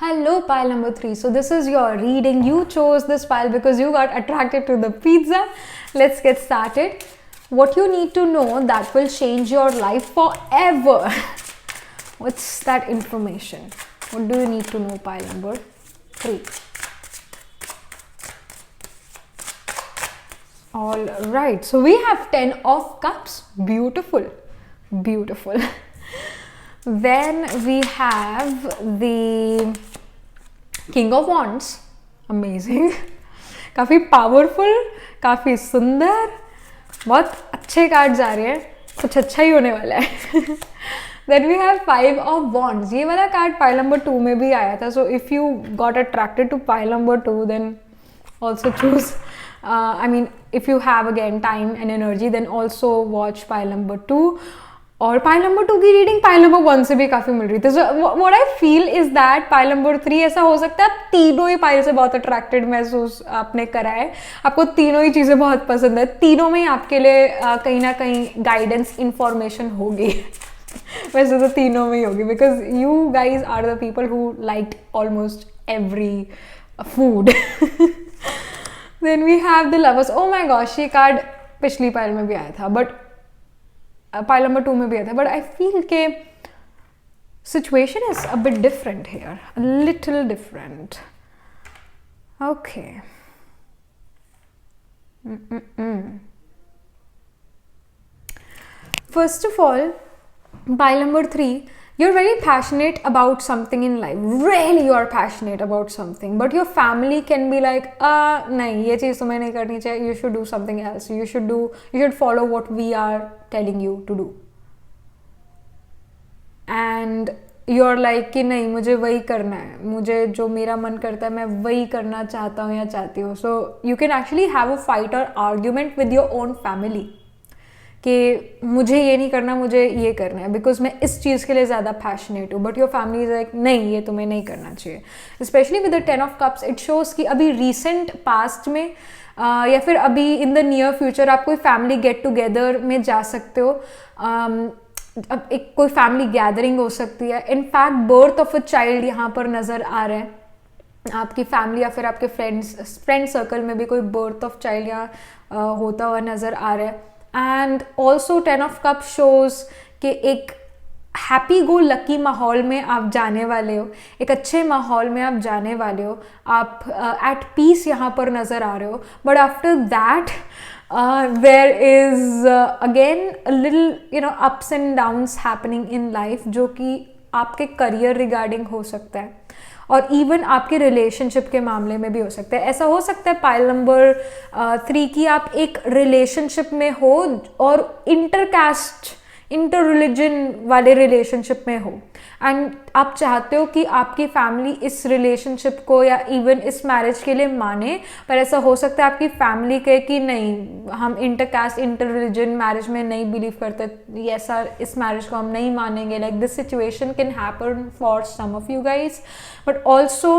Hello pile number 3. So this is your reading. You chose this pile because you got attracted to the pizza. Let's get started. What you need to know that will change your life forever. What's that information? What do you need to know, pile number 3? All right, so we have 10 of cups. Beautiful, beautiful. Then we have the King of Wands. Amazing. काफ़ी powerful, काफ़ी सुंदर, बहुत अच्छे कार्ड्स आ रहे हैं, कुछ अच्छा ही होने वाला है. Then we have 5 of Wands. ये वाला कार्ड pile number 2 में भी आया था. So if you got attracted to pile number 2, then also choose. I mean, if you have again time and energy, then also watch pile number 2. और पाइल नंबर 2 की रीडिंग पाइल नंबर 1 से भी काफ़ी मिल रही थी. What I feel is that pile number 3 ऐसा हो सकता है आप तीनों ही पाइल से बहुत अट्रैक्टेड महसूस आपने करा है, आपको तीनों ही चीज़ें बहुत पसंद है, तीनों में ही आपके लिए कहीं ना कहीं गाइडेंस इंफॉर्मेशन होगी. वैसे तो तीनों में ही होगी, because you guys are the people who like almost every food. Then we have the lovers. Oh my gosh, ये कार्ड पिछली पाइल में भी आया था, बट पाइल नंबर 2 में भी आया था. बट आई फील के situation is a bit different here, a little different. Okay, first of all, pile number 3, you're very passionate about something in life. Really you are passionate about something, but your family can be like, nahi, ye cheez tumhe nahi karni chahiye, you should do something else, you should follow what we are telling you to do. And you're like कि नहीं, मुझे वही करना है, मुझे जो मेरा मन करता है मैं वही करना चाहता हूँ या चाहती हूँ. So you can actually have a fight or argument with your own family कि मुझे ये नहीं करना, मुझे ये करना है, बिकॉज मैं इस चीज़ के लिए ज़्यादा पैशनेट हूँ. But your family is like नहीं, ये तुम्हें नहीं करना चाहिए. Specially with the 10 of cups, it shows कि अभी रिसेंट पास्ट में या फिर अभी इन द नियर फ्यूचर आप कोई फैमिली गेट टुगेदर में जा सकते हो. अब एक कोई फैमिली गैदरिंग हो सकती है. In fact birth of a child यहाँ पर नज़र आ रहा है. आपकी फैमिली या फिर आपके फ्रेंड सर्कल में भी कोई बर्थ ऑफ चाइल्ड यहाँ होता हुआ नज़र आ रहा है. And also 10 of cup shows कि एक हैप्पी गो लकी माहौल में आप जाने वाले हो, एक अच्छे माहौल में आप जाने वाले हो, आप एट पीस यहाँ पर नज़र आ रहे हो. But after that there is again a little ups and downs happening in life, जो कि आपके करियर रिगार्डिंग हो सकता है और इवन आपके रिलेशनशिप के मामले में भी हो सकता है. ऐसा हो सकता है पाइल नंबर 3 की आप एक रिलेशनशिप में हो और इंटर रिलीजन वाले रिलेशनशिप में हो एंड आप चाहते हो कि आपकी फैमिली इस रिलेशनशिप को या इवन इस मैरिज के लिए माने, पर ऐसा हो सकता है आपकी फैमिली कहे कि नहीं, हम इंटर रिलीजन मैरिज में नहीं बिलीव करते, ऐसा इस मैरिज को हम नहीं मानेंगे. Like this situation can happen for some of you guys. But also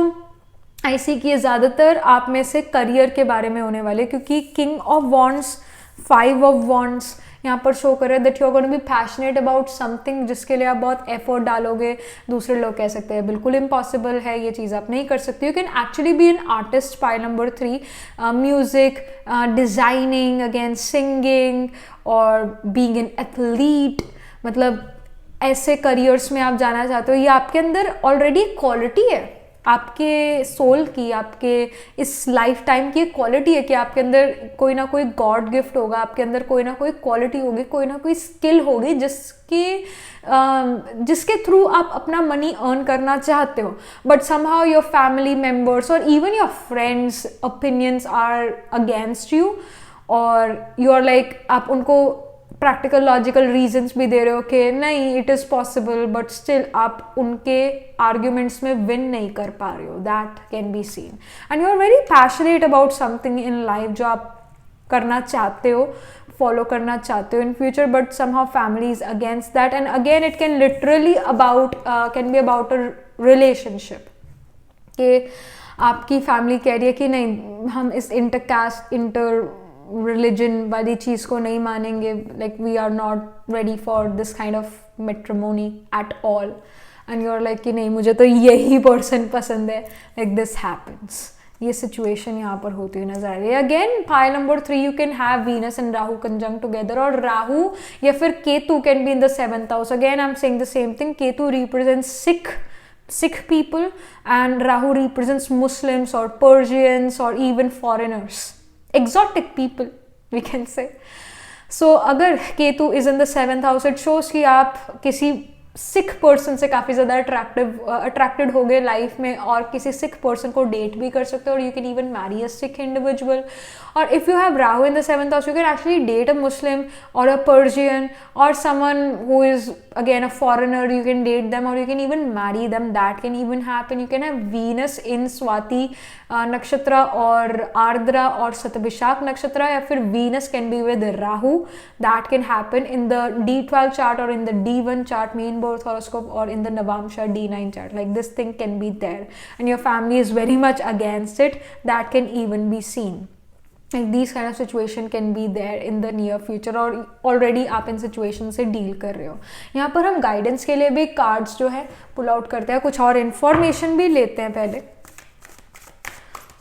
I see कि ये ज़्यादातर आप में से करियर के बारे में होने वाले, क्योंकि king of wands, 5 of wands यहाँ पर शो कर रहे हैं that you are going to be passionate about something जिसके लिए आप बहुत एफर्ट डालोगे. दूसरे लोग कह सकते हैं बिल्कुल इम्पॉसिबल है, ये चीज़ आप नहीं कर सकते. You can actually be an artist. Pile number 3, music, designing, again singing और बीइंग एन एथलीट, मतलब ऐसे करियर्स में आप जाना चाहते हो. ये आपके अंदर ऑलरेडी क्वालिटी है, आपके सोल की, आपके इस लाइफ टाइम की क्वालिटी है कि आपके अंदर कोई ना कोई गॉड गिफ्ट होगा, आपके अंदर कोई ना कोई क्वालिटी होगी, कोई ना कोई स्किल होगी जिसके थ्रू आप अपना मनी अर्न करना चाहते हो. But somehow your family members और even your friends opinions are against you, और यू आर लाइक, आप उनको प्रैक्टिकल लॉजिकल रीजंस भी दे रहे हो कि नहीं it is possible, but still आप उनके आर्ग्यूमेंट्स में विन नहीं कर पा रहे हो. That can be seen and you are very passionate about something in life जो आप करना चाहते हो, फॉलो करना चाहते हो in future, but somehow family is against that. And again it can literally can be about a relationship कि आपकी फैमिली कह रही है कि नहीं, हम इस इंटर रिलीजन वाली चीज़ को नहीं मानेंगे, like we are not ready for this kind of matrimony at all, and you are like कि नहीं, मुझे तो यही पर्सन पसंद है. लाइक दिस हैपन्स, ये सिचुएशन यहाँ पर होती हुई नजर आ रही है. Again pile number 3, you can have Venus and Rahu conjunct together, और राहु या फिर Ketu can be in the 7th house. Again I am saying the same thing. Ketu represents Sikh people and Rahu represents Muslims or Persians or even foreigners, exotic people we can say. So अगर Ketu is in the 7th house, it shows कि आप किसी सिख पर्सन से काफ़ी ज़्यादा अट्रैक्टेड हो गए लाइफ में, और किसी सिख पर्सन को डेट भी कर सकते हो, और you can even marry a Sikh individual. और if you have Rahu in the 7th house, you can actually date a Muslim और अ पर्शियन और someone who is again a foreigner. You can date them or you can even marry them. That can even happen. You can have Venus in Swati nakshatra or Ardra or Satabhishak nakshatra, या फिर Venus can be with Rahu. That can happen in the D12 chart or in the D1 chart, main birth horoscope, or in the Navamsha D9 chart. Like this thing can be there and your family is very much against it. That can even be seen. Like these kind of situation can be there in the near future, और already आप इन situation से डील कर रहे हो. यहाँ पर हम गाइडेंस के लिए भी कार्ड्स जो है पुल आउट करते हैं, कुछ और इन्फॉर्मेशन भी लेते हैं पहले.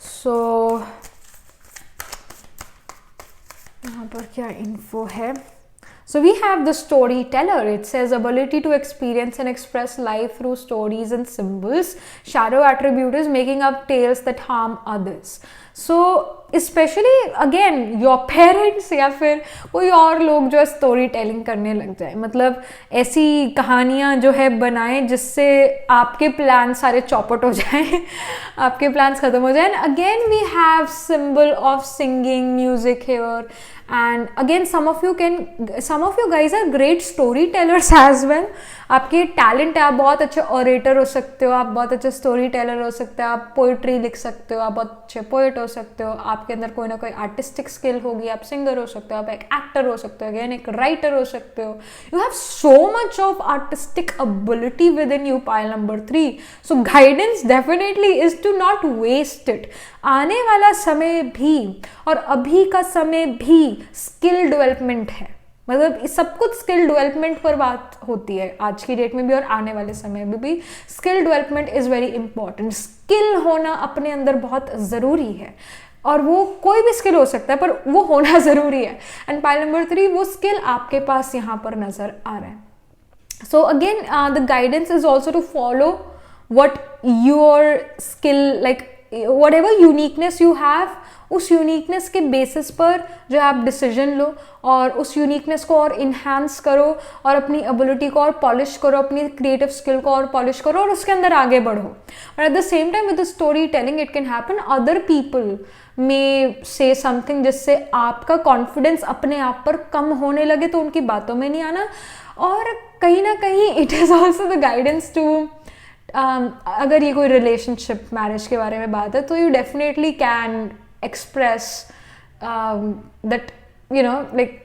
सो यहाँ पर क्या इन्फो है. So we have the storyteller. It says ability to experience and express life through stories and symbols. Shadow attribute is making up tales that harm others. So especially again your parents या फिर कोई और लोग जो स्टोरी टेलिंग करने लग जाए, मतलब ऐसी कहानियाँ जो है बनाएं जिससे आपके प्लान सारे चौपट हो जाएं, आपके प्लान्स खत्म हो जाएं. Again we have symbol of singing music here, and again some of you guys are great storytellers as well. आपके टैलेंट है, आप बहुत अच्छे ऑरेटर हो सकते हो, आप बहुत अच्छे स्टोरी टेलर हो सकते हो, आप पोइट्री लिख सकते हो, आप बहुत अच्छे पोइट हो सकते हो, आपके अंदर कोई ना कोई आर्टिस्टिक स्किल होगी, आप सिंगर हो सकते हो, आप एक एक्टर हो सकते हो, अगेन एक राइटर हो सकते हो. You have so much of artistic ability within you. Pile number 3. So guidance definitely is to not waste it. आने वाला समय भी और अभी का समय भी स्किल डेवलपमेंट है, मतलब सब कुछ स्किल डेवलपमेंट पर बात होती है आज की डेट में भी और आने वाले समय में भी. Skill development is very important. Skill होना अपने अंदर बहुत ज़रूरी है, और वो कोई भी स्किल हो सकता है पर वो होना ज़रूरी है. एंड पाइल नंबर 3, वो स्किल आपके पास यहाँ पर नज़र आ रहा है. So again, the guidance is also to follow what your skill, like whatever uniqueness you have, उस यूनिकनेस के बेसिस पर जो आप डिसीजन लो और उस यूनिकनेस को और इन्हांस करो और अपनी एबिलिटी को और पॉलिश करो, अपनी क्रिएटिव स्किल को और पॉलिश करो और उसके अंदर आगे बढ़ो. और eight the same time with the story telling it can happen other people में से समथिंग जिससे आपका कॉन्फिडेंस अपने आप पर कम होने लगे, तो उनकी बातों में नहीं आना. और कहीं ना कहीं it is also the guidance to, अगर ये कोई रिलेशनशिप मैरिज के बारे में बात है तो you definitely can express that you know like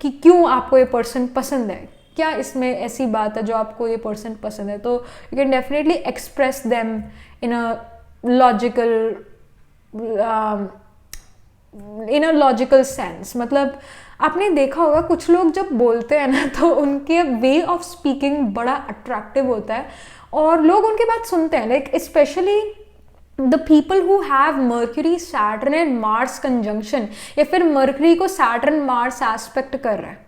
कि क्यों आपको ये पर्सन पसंद है, क्या इसमें ऐसी बात है जो आपको ये पर्सन पसंद है. तो you can definitely express them in a logical sense. मतलब आपने देखा होगा कुछ लोग जब बोलते हैं ना तो उनके वे ऑफ स्पीकिंग बड़ा अट्रैक्टिव होता है और लोग उनकी बात सुनते हैं. Like specially the people who have mercury Saturn and Mars conjunction, या फिर मर्क्यूरी को सैटर्न मार्स एस्पेक्ट कर रहा है.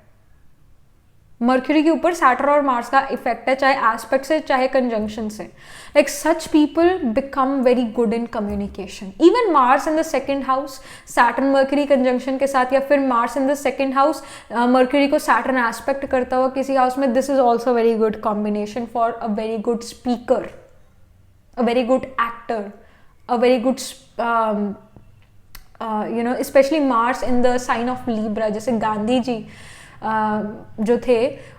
मर्क्यूरी के ऊपर सैटर्न और मार्स का इफेक्ट है, चाहे एस्पेक्ट से चाहे कंजंक्शन से. Like such people become very good in communication. Even Mars in the second house Saturn mercury conjunction के साथ, या फिर Mars in the second house mercury को सैटर्न एस्पेक्ट करता हुआ किसी हाउस में, this is also very good combination for a very good speaker, a very good actor, a very good you know, especially Mars in the sign of Libra. जैसे गांधी जी जो थे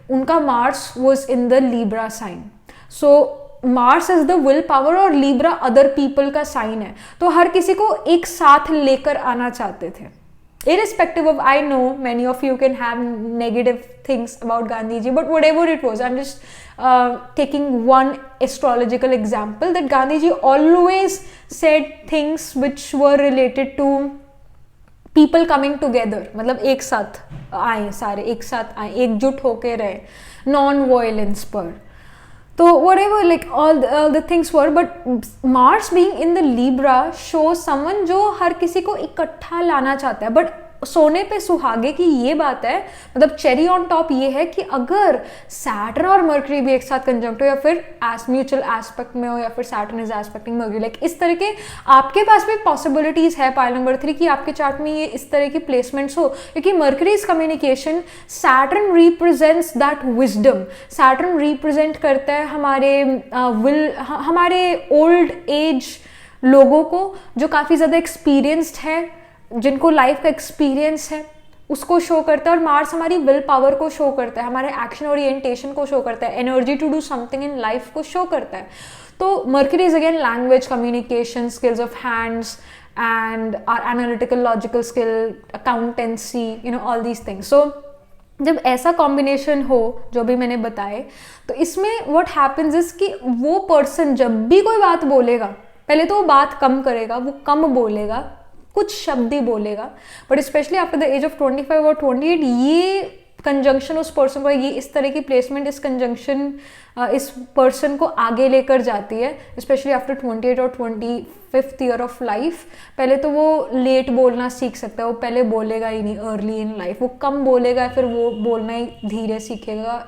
उनका Mars was in the Libra sign. So Mars is the will power और Libra other people का sign है. तो हर किसी को एक साथ लेकर आना चाहते थे. Irrespective of, I know many of you can have negative things about Gandhi ji, but whatever it was, I'm just taking one astrological example that Gandhi ji always said things which were related to people coming together. मतलब एक साथ आए, सारे एक साथ आए, एकजुट होके रहे, नॉन वायलेंस पर. तो whatever, like all the things were, but Mars being in the Libra shows someone जो हर किसी को इकट्ठा लाना चाहता है. बट सोने पे सुहागे की ये बात है, मतलब चेरी ऑन टॉप ये है कि अगर सैटर्न और मर्क्यूरी भी एक साथ कंजंक्ट हो, या फिर म्यूचुअल एस्पेक्ट में हो, या फिर Saturn is expecting mercury, like इस तरह के आपके पास भी पॉसिबिलिटीज है पाइल नंबर 3 कि आपके चार्ट में ये इस तरह की प्लेसमेंट्स हो. क्योंकि mercury is communication, Saturn represents that wisdom, Saturn represent करता है हमारे हमारे ओल्ड एज लोगों को जो काफ़ी ज़्यादा एक्सपीरियंस्ड है, जिनको लाइफ का एक्सपीरियंस है, उसको शो करता है. और मार्स हमारी विल पावर को शो करता है, हमारे एक्शन ओरिएंटेशन को शो करता है, energy to do something in life को शो करता है. तो Mercury is again language, communication, skills of hands and are analytical logical skill, accountancy, you know, all these things. So जब ऐसा कॉम्बिनेशन हो जो भी मैंने बताए, तो इसमें व्हाट हैपेंस इज कि वो पर्सन जब भी कोई बात बोलेगा, पहले तो वो बात कम करेगा, वो कम बोलेगा, कुछ शब्द ही बोलेगा. But specially after the age of 25 और 28 ये कंजंक्शन उस पर्सन को, ये इस तरह की प्लेसमेंट, इस कंजंक्शन इस पर्सन को आगे लेकर जाती है. स्पेशली आफ्टर 28 और 25th ईयर ऑफ लाइफ. पहले तो वो लेट बोलना सीख सकता है, वो पहले बोलेगा ही नहीं अर्ली इन लाइफ, वो कम बोलेगा, फिर वो बोलना ही धीरे सीखेगा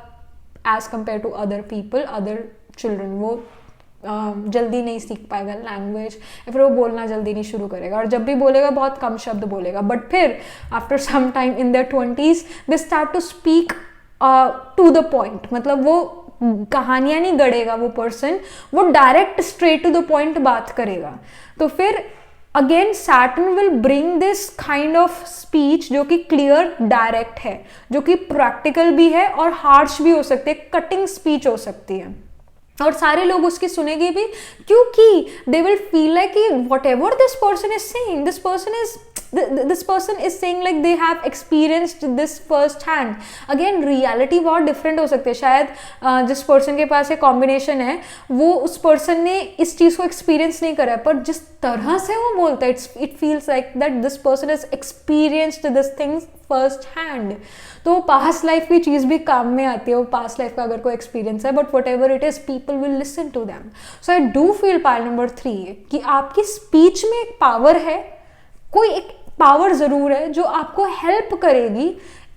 as compare to other people, other children. वो जल्दी नहीं सीख पाएगा लैंग्वेज, या फिर वो बोलना जल्दी नहीं शुरू करेगा, और जब भी बोलेगा बहुत कम शब्द बोलेगा. बट फिर after some time in their 20s they start to speak to the point. मतलब वो कहानियां नहीं गढ़ेगा वो पर्सन, वो direct straight to the point बात करेगा. तो फिर again Saturn will bring this kind of speech जो कि क्लियर, डायरेक्ट है, जो कि प्रैक्टिकल भी है और हार्श भी हो सकती है, कटिंग स्पीच हो सकती है. और सारे लोग उसकी सुनेंगे भी, क्योंकि दे विल फील लाइक कि what ever this person is saying, this person is saying like they have experienced this first hand. Again reality बहुत डिफरेंट हो सकती है. शायद जिस पर्सन के पास ये कॉम्बिनेशन है वो उस पर्सन ने इस चीज़ को एक्सपीरियंस नहीं करा है, पर जिस तरह से वो बोलता है it feels like that this person is experienced this things first hand. तो पास्ट लाइफ की चीज़ भी काम में आती है, वो पास्ट लाइफ का अगर कोई एक्सपीरियंस है, but whatever it is people will listen to them. So I do feel pile number 3 कि आपकी स्पीच में एक पावर है, कोई एक पावर ज़रूर है जो आपको हेल्प करेगी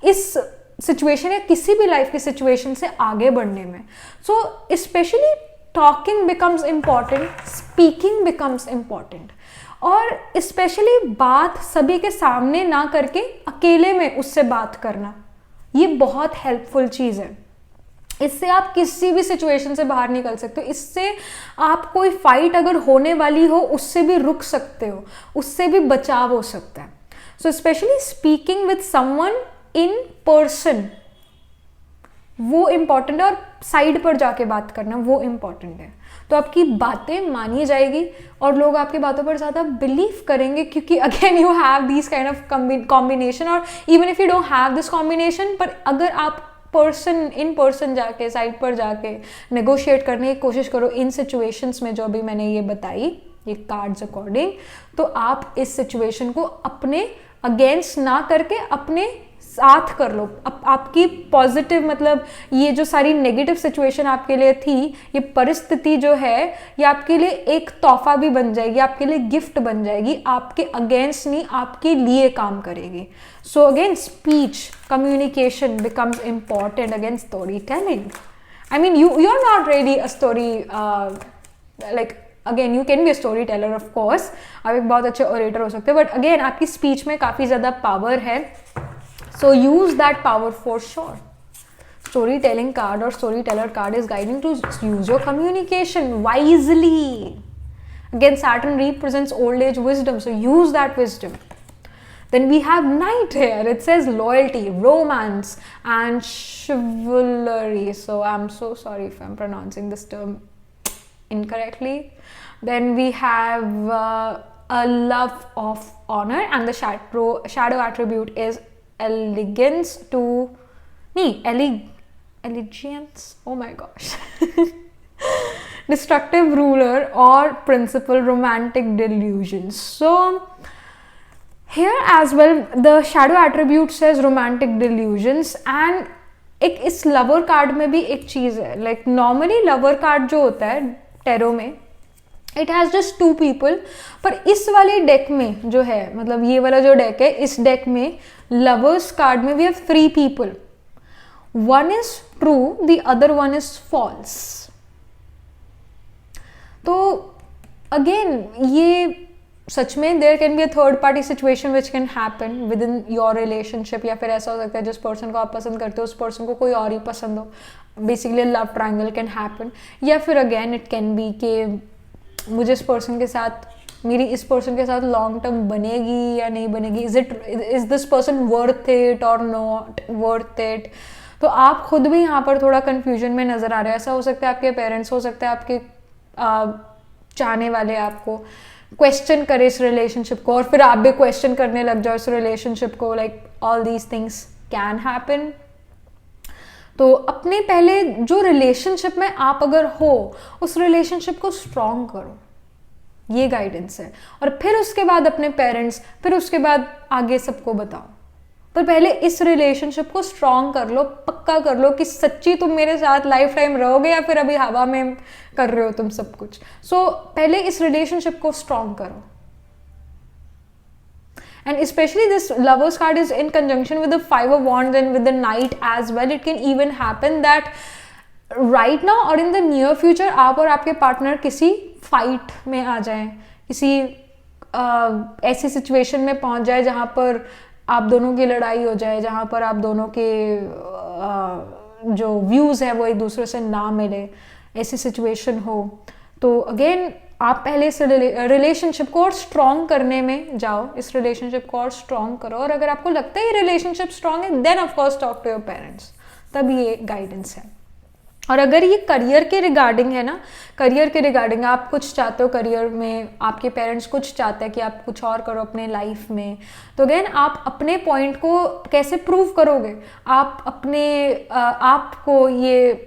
इस सिचुएशन या किसी भी लाइफ की सिचुएशन से आगे बढ़ने में. So specially talking becomes important, speaking becomes important, और स्पेशली बात सभी के सामने ना करके अकेले में उससे बात करना, ये बहुत हेल्पफुल चीज़ है. इससे आप किसी भी सिचुएशन से बाहर निकल सकते हो. इससे आप कोई फाइट अगर होने वाली हो उससे भी रुक सकते हो, उससे भी बचाव हो सकता है. So specially speaking with someone in person, वो इम्पॉर्टेंट है, और साइड पर जाके बात करना वो इम्पॉर्टेंट है. तो आपकी बातें मानी जाएगी और लोग आपकी बातों पर ज़्यादा बिलीव करेंगे, क्योंकि again you have this kind of combination. और even if you don't have this combination, पर अगर आप इन पर्सन जाके साइड पर जाके नेगोशिएट करने की कोशिश करो इन सिचुएशंस में जो अभी मैंने ये बताई, ये कार्ड्स अकॉर्डिंग, तो आप इस सिचुएशन को अपने अगेंस्ट ना करके अपने साथ कर लो. आपकी पॉजिटिव, मतलब ये जो सारी नेगेटिव सिचुएशन आपके लिए थी, ये परिस्थिति जो है, ये आपके लिए एक तोहफा भी बन जाएगी, आपके लिए गिफ्ट बन जाएगी, आपके अगेंस्ट नहीं, आपके लिए काम करेगी. So again speech, communication becomes important again story telling. I mean you are not ready a story, like again you can be a story teller of course, आप एक बहुत अच्छे ओरेटर हो सकते हो, बट अगेन आपकी स्पीच में काफ़ी ज़्यादा पावर है. So use that power for sure. Storytelling card or storyteller card is guiding to use your communication wisely. Again, Saturn represents old age wisdom, so use that wisdom. Then we have Knight here. It says loyalty, romance, and chivalry. So I'm so sorry if I'm pronouncing this term incorrectly. Then we have a love of honor, and the shadow attribute is elegance to elegance, oh my gosh. Destructive ruler or principal, romantic delusions. So here as well the shadow attribute says romantic delusions, and एक इस लवर कार्ड में भी एक चीज है, लाइक नॉर्मली लवर कार्ड जो होता है टेरो में, इट हैज़ जस्ट 2 पीपल, पर इस वाले डेक में जो है, मतलब ये वाला जो डेक है, इस डेक में लवर्स कार्ड में we have 3 people. One is true, the other one is false. तो अगेन ये सच में there can be a third party situation which can happen within your relationship, या फिर ऐसा हो सकता है जिस पर्सन को आप पसंद करते हो उस पर्सन को कोई और ही पसंद हो. Basically love triangle can happen. या फिर अगेन इट कैन बी कि मुझे इस पर्सन के साथ, मेरी इस पर्सन के साथ लॉन्ग टर्म बनेगी या नहीं बनेगी, is this person worth it और नॉट वर्थ इट. तो आप खुद भी यहाँ पर थोड़ा कंफ्यूजन में नजर आ रहे हैं. ऐसा हो सकता है आपके पेरेंट्स, हो सकता है आपके चाहने वाले आपको क्वेश्चन करे इस रिलेशनशिप को, और फिर आप भी क्वेश्चन करने लग जाओ इस रिलेशनशिप को. Like all these things can happen. तो अपने पहले जो रिलेशनशिप में आप अगर हो उस रिलेशनशिप को स्ट्रॉन्ग करो, ये गाइडेंस है. और फिर उसके बाद अपने पेरेंट्स, फिर उसके बाद आगे सबको बताओ. पर पहले इस रिलेशनशिप को स्ट्रॉन्ग कर लो, पक्का कर लो कि सच्ची तुम मेरे साथ लाइफ टाइम रहोगे या फिर अभी हवा में कर रहे हो तुम सब कुछ. सो पहले इस रिलेशनशिप को स्ट्रॉन्ग करो. And especially this lovers card is in conjunction with the 5 of wands and with the knight as well. It can even happen that right now or in the near future आप और आपके पार्टनर किसी फाइट में आ जाएं, किसी ऐसी सिचुएशन में पहुंच जाए जहां पर आप दोनों की लड़ाई हो जाए, जहां पर आप दोनों के जो व्यूज है वो एक दूसरे से ना मिले, ऐसी सिचुएशन हो. तो अगेन आप पहले इस रिलेशनशिप को और स्ट्रॉन्ग करने में जाओ, इस रिलेशनशिप को और स्ट्रॉन्ग करो. और अगर आपको लगता है ये रिलेशनशिप स्ट्रॉन्ग है, then of course talk to your parents. तब ये गाइडेंस है. और अगर ये करियर के रिगार्डिंग है ना, करियर के रिगार्डिंग आप कुछ चाहते हो करियर में, आपके पेरेंट्स कुछ चाहते हैं कि आप कुछ और करो अपने लाइफ में, तो अगेन आप अपने पॉइंट को कैसे प्रूव करोगे? आप अपने आप को ये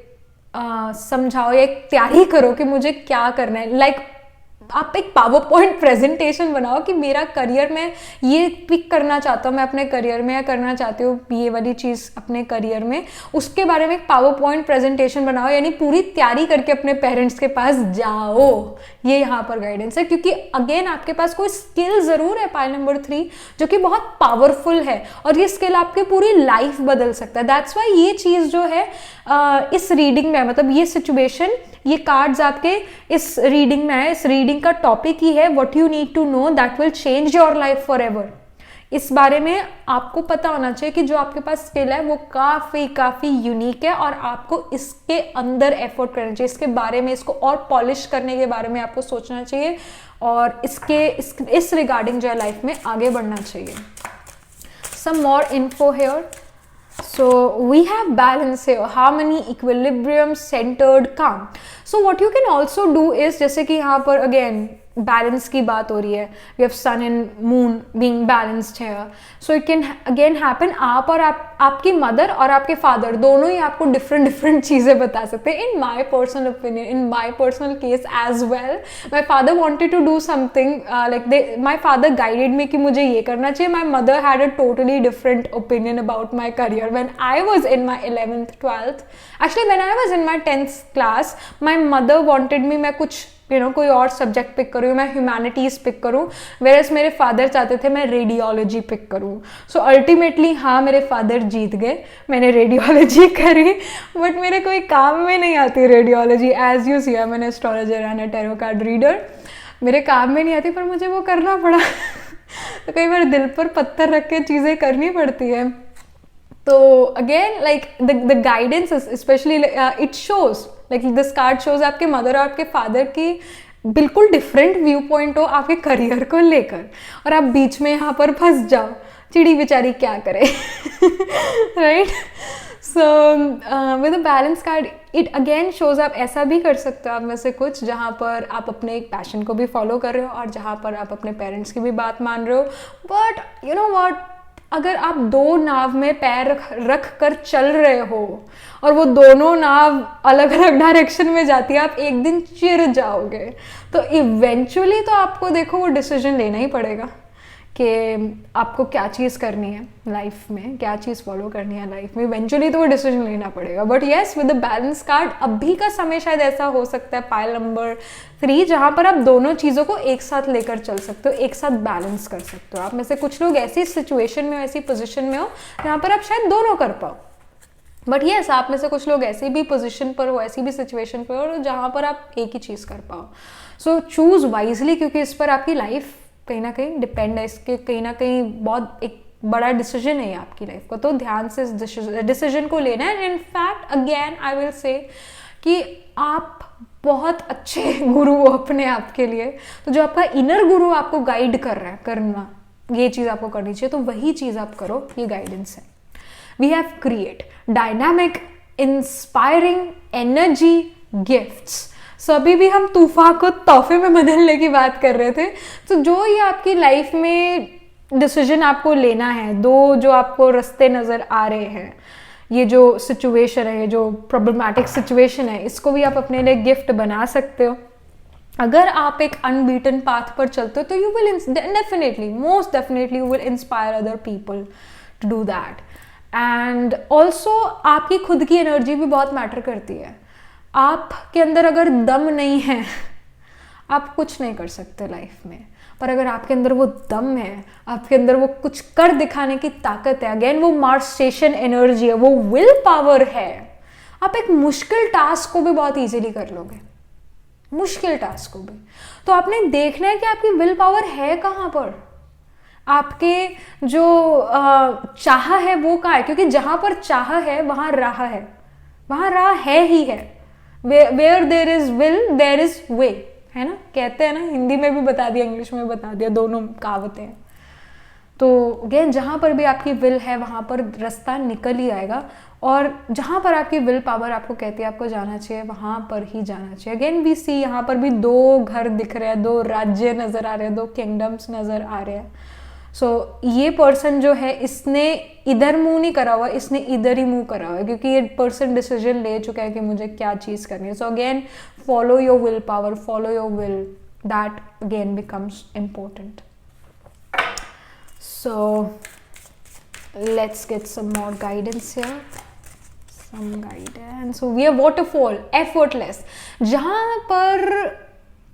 समझाओ या एक तैयारी करो कि मुझे क्या करना है. लाइक आप एक पावर पॉइंट प्रेजेंटेशन बनाओ कि मेरा करियर में ये पिक करना चाहता हूँ मैं अपने करियर में, या करना चाहती हूँ ये वाली चीज़ अपने करियर में, उसके बारे में एक पावर पॉइंट प्रेजेंटेशन बनाओ, यानी पूरी तैयारी करके अपने पेरेंट्स के पास जाओ। ये यहाँ पर गाइडेंस है, क्योंकि अगेन आपके पास कोई स्किल ज़रूर है पाइल नंबर 3 जो कि बहुत पावरफुल है, और ये स्किल आपकी पूरी लाइफ बदल सकता है। दैट्स वाई ये चीज़ जो है इस रीडिंग में, मतलब ये सिचुएशन, ये कार्ड्स आपके इस रीडिंग में है। इस रीडिंग का टॉपिक ही है what you need to know that will change your life forever. इस बारे में आपको पता होना चाहिए कि जो आपके पास स्किल है वो काफ़ी यूनिक है, और आपको इसके अंदर एफर्ट करना चाहिए, इसके बारे में, इसको और पॉलिश करने के बारे में आपको सोचना चाहिए, और इस रिगार्डिंग जो है लाइफ में आगे बढ़ना चाहिए। Some more info here. So we have balance here, harmony, equilibrium, centered, calm. So what you can also do is, जैसे कि यहाँ पर again बैलेंस की बात हो रही है, we have sun and moon being balanced है, so it can again happen, आप और आपकी मदर और आपके फादर दोनों ही आपको डिफरेंट चीज़ें बता सकते हैं। In my personal opinion, in my personal case as well, my father wanted to do something like my father guided me कि मुझे ये करना चाहिए। My mother had a totally different opinion about my career when I was in my 11th 12th, actually when I was in my 10th class, my mother wanted me मैं कुछ कोई और सब्जेक्ट पिक करूँ, मैं ह्यूमैनिटीज़ पिक करूँ, वेरस मेरे फादर चाहते थे मैं रेडियोलॉजी पिक करूँ। सो अल्टीमेटली हाँ, मेरे फादर जीत गए, मैंने रेडियोलॉजी करी, बट मेरे कोई काम में नहीं आती रेडियोलॉजी। एज यू सी, मैंने astrologer and tarot card reader, मेरे काम में नहीं आती, पर मुझे वो करना पड़ा। तो कई बार दिल पर पत्थर रख के चीज़ें करनी पड़ती है। तो again like the guidance specially it shows like this card shows आपके मदर और आपके फादर की बिल्कुल डिफरेंट व्यू पॉइंट हो आपके करियर को लेकर, और आप बीच में यहाँ पर फंस जाओ, चिड़ी बेचारी क्या करे। Right, so with a balance card it again shows आप ऐसा भी कर सकते हो आप में से कुछ, जहाँ पर आप अपने एक पैशन को भी फॉलो कर रहे हो और जहाँ पर आप अपने पेरेंट्स की भी बात मान रहे हो। बट यू नो व्हाट, अगर आप दो नाव में पैर रख कर चल रहे हो और वो दोनों नाव अलग अलग डायरेक्शन में जाती है, आप एक दिन चिर जाओगे। तो इवेंचुअली तो आपको देखो वो डिसीजन लेना ही पड़ेगा कि आपको क्या चीज़ करनी है लाइफ में, क्या चीज़ फॉलो करनी है लाइफ में, इवेंचुअली तो वो डिसीजन लेना पड़ेगा। But yes, with the balance card अभी का समय शायद ऐसा हो सकता है पाइल नंबर 3, जहाँ पर आप दोनों चीज़ों को एक साथ लेकर चल सकते हो, एक साथ बैलेंस कर सकते हो। आप में से कुछ लोग ऐसी सिचुएशन में हो, ऐसी पोजिशन में हो जहाँ पर आप शायद दोनों कर पाओ। बट येस, आप में से कुछ लोग ऐसी भी पोजिशन पर हो, ऐसी भी सिचुएशन पर हो जहाँ पर आप एक ही चीज़ कर पाओ। सो चूज़ वाइजली, क्योंकि इस पर आपकी लाइफ कहीं ना कहीं डिपेंड है, इसके कहीं ना कहीं बहुत एक बड़ा डिसीजन है आपकी लाइफ का। तो ध्यान से इस डिसीजन को लेना है। In fact again I will say कि आप बहुत अच्छे गुरु हो अपने आप के लिए। तो जो आपका इनर गुरु आपको गाइड कर रहा है करना, ये चीज़ आपको करनी चाहिए, तो वही चीज़ आप करो, ये गाइडेंस है। We have create dynamic inspiring energy gifts. So अभी भी हम तूफान को तोहफे में बदलने की बात कर रहे थे। तो जो ये आपकी लाइफ में डिसीजन आपको लेना है, दो जो आपको रास्ते नज़र आ रहे हैं, ये जो सिचुएशन है, ये जो प्रॉब्लमैटिक सिचुएशन है, इसको भी आप अपने लिए गिफ्ट बना सकते हो। अगर आप एक अनबीटन पाथ पर चलते हो तो you will definitely, most definitely you will inspire other people to do that. And also आपकी खुद की एनर्जी भी बहुत मैटर करती है। आपके अंदर अगर दम नहीं है, आप कुछ नहीं कर सकते लाइफ में। पर अगर आपके अंदर वो दम है, आपके अंदर वो कुछ कर दिखाने की ताकत है, अगेन वो मार्स स्टेशन एनर्जी है, वो विल पावर है, आप एक मुश्किल टास्क को भी बहुत इजीली कर लोगे, मुश्किल टास्क को भी। तो आपने देखना है कि आपकी विल पावर है कहाँ पर, आपके जो चाह है वो कहाँ है, क्योंकि जहाँ पर चाह है वहाँ राह है, वहाँ राह है ही है। Where there is will there is way, है ना, कहते हैं ना, हिंदी में भी बता दिया, इंग्लिश में बता दिया, दोनों कहावतें हैं। तो अगेन जहाँ पर भी आपकी विल है वहाँ पर रास्ता निकल ही आएगा, और जहाँ पर आपकी विल पावर आपको कहती है आपको जाना चाहिए, वहाँ पर ही जाना चाहिए। अगेन वी सी, यहाँ पर भी दो घर दिख रहे हैं, दो राज्य नज़र आ रहे हैं, दो किंगडम्स नज़र आ रहे हैं। सो ये पर्सन जो है, इसने इधर मुंह नहीं करा हुआ, इसने इधर ही मुंह करा हुआ है, क्योंकि ये पर्सन डिसीजन ले चुका है कि मुझे क्या चीज़ करनी है। So again follow your will power, follow your will, that again becomes important. So let's get some more guidance here. Some guidance. So we are waterfall, effortless. जहाँ पर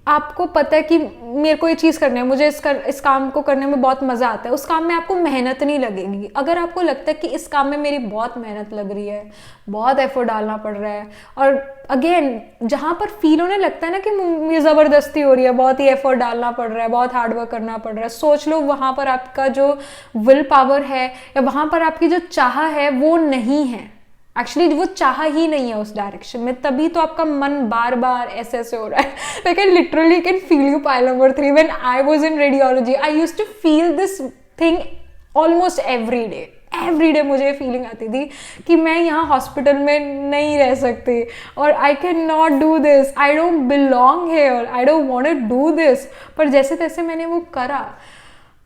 आपको पता है कि मेरे को ये चीज़ करनी है, मुझे इस काम को करने में बहुत मज़ा आता है, उस काम में आपको मेहनत नहीं लगेगी. अगर आपको लगता है कि इस काम में मेरी बहुत मेहनत लग रही है, बहुत एफर्ट डालना पड़ रहा है, और अगेन जहाँ पर फील होने लगता है ना कि मुझे ज़बरदस्ती हो रही है, बहुत ही एफर्ट डालना पड़ रहा है, बहुत हार्डवर्क करना पड़ रहा है, सोच लो वहाँ पर आपका जो विल पावर है या वहाँ पर आपकी जो चाह है वो नहीं है. एक्चुअली वो चाह ही नहीं है उस डायरेक्शन में, तभी तो आपका मन बार बार ऐसे ऐसे हो रहा है. Like I literally can feel you pile number 3. When I was in radiology I used to feel this thing almost every day मुझे फीलिंग आती थी कि मैं यहाँ हॉस्पिटल में नहीं रह सकती, और I can not do this, I don't belong here, I don't want to do this. पर जैसे तैसे मैंने वो करा.